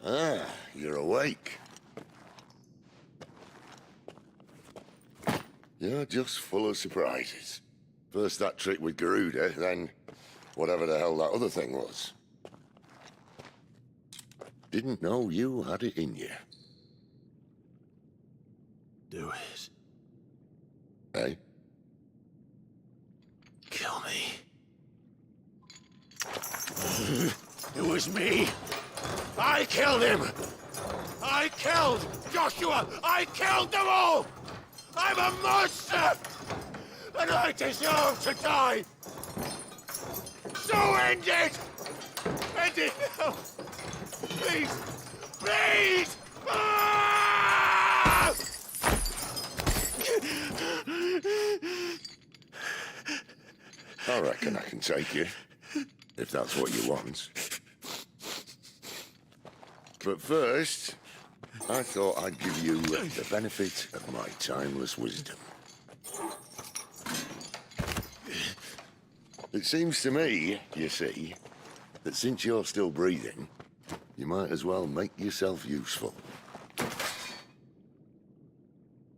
Ah, you're awake. You're just full of surprises. First that trick with Garuda, then whatever the hell that other thing was. Didn't know you had it in you. Do it. Hey? Kill me. It was me. I killed him. I killed Joshua. I killed them all. I'm a monster! And I deserve to die! So end it! End it now! Please! Please! Ah! I reckon I can take you, if that's what you want. But first, I thought I'd give you the benefit of my timeless wisdom. It seems to me, you see, that since you're still breathing, you might as well make yourself useful.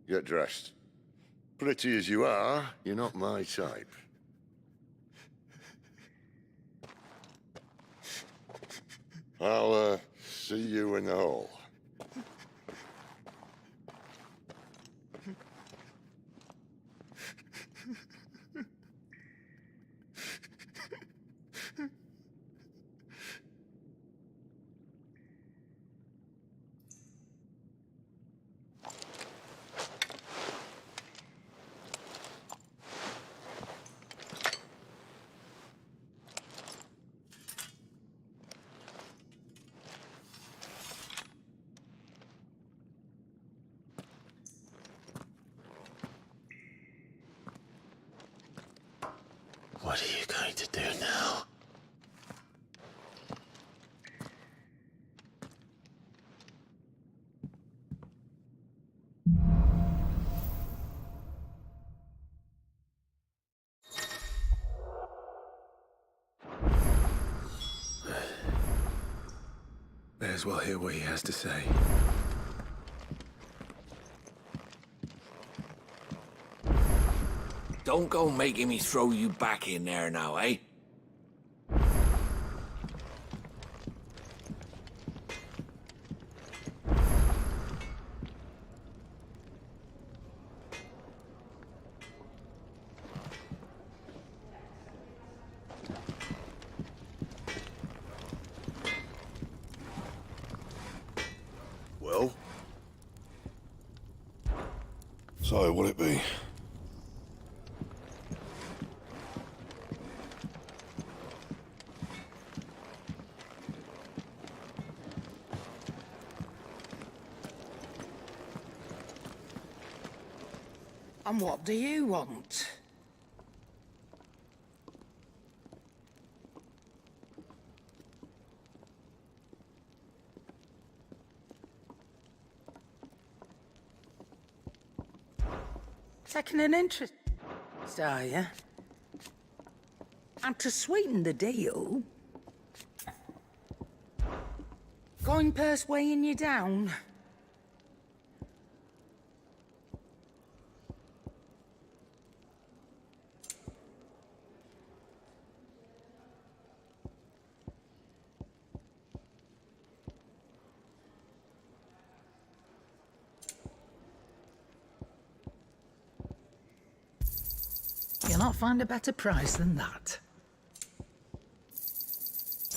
Get dressed. Pretty as you are, you're not my type. I'll, see you in the hall. What are you going to do now? May as well hear what he has to say. Don't go making me throw you back in there now, eh? Well? So, will it be? And what do you want? Taking an interest, are you? And to sweeten the deal, coin purse weighing you down. You'll not find a better price than that.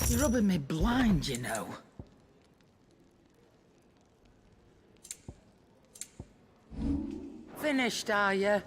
You're rubbing me blind, you know. Finished, are you?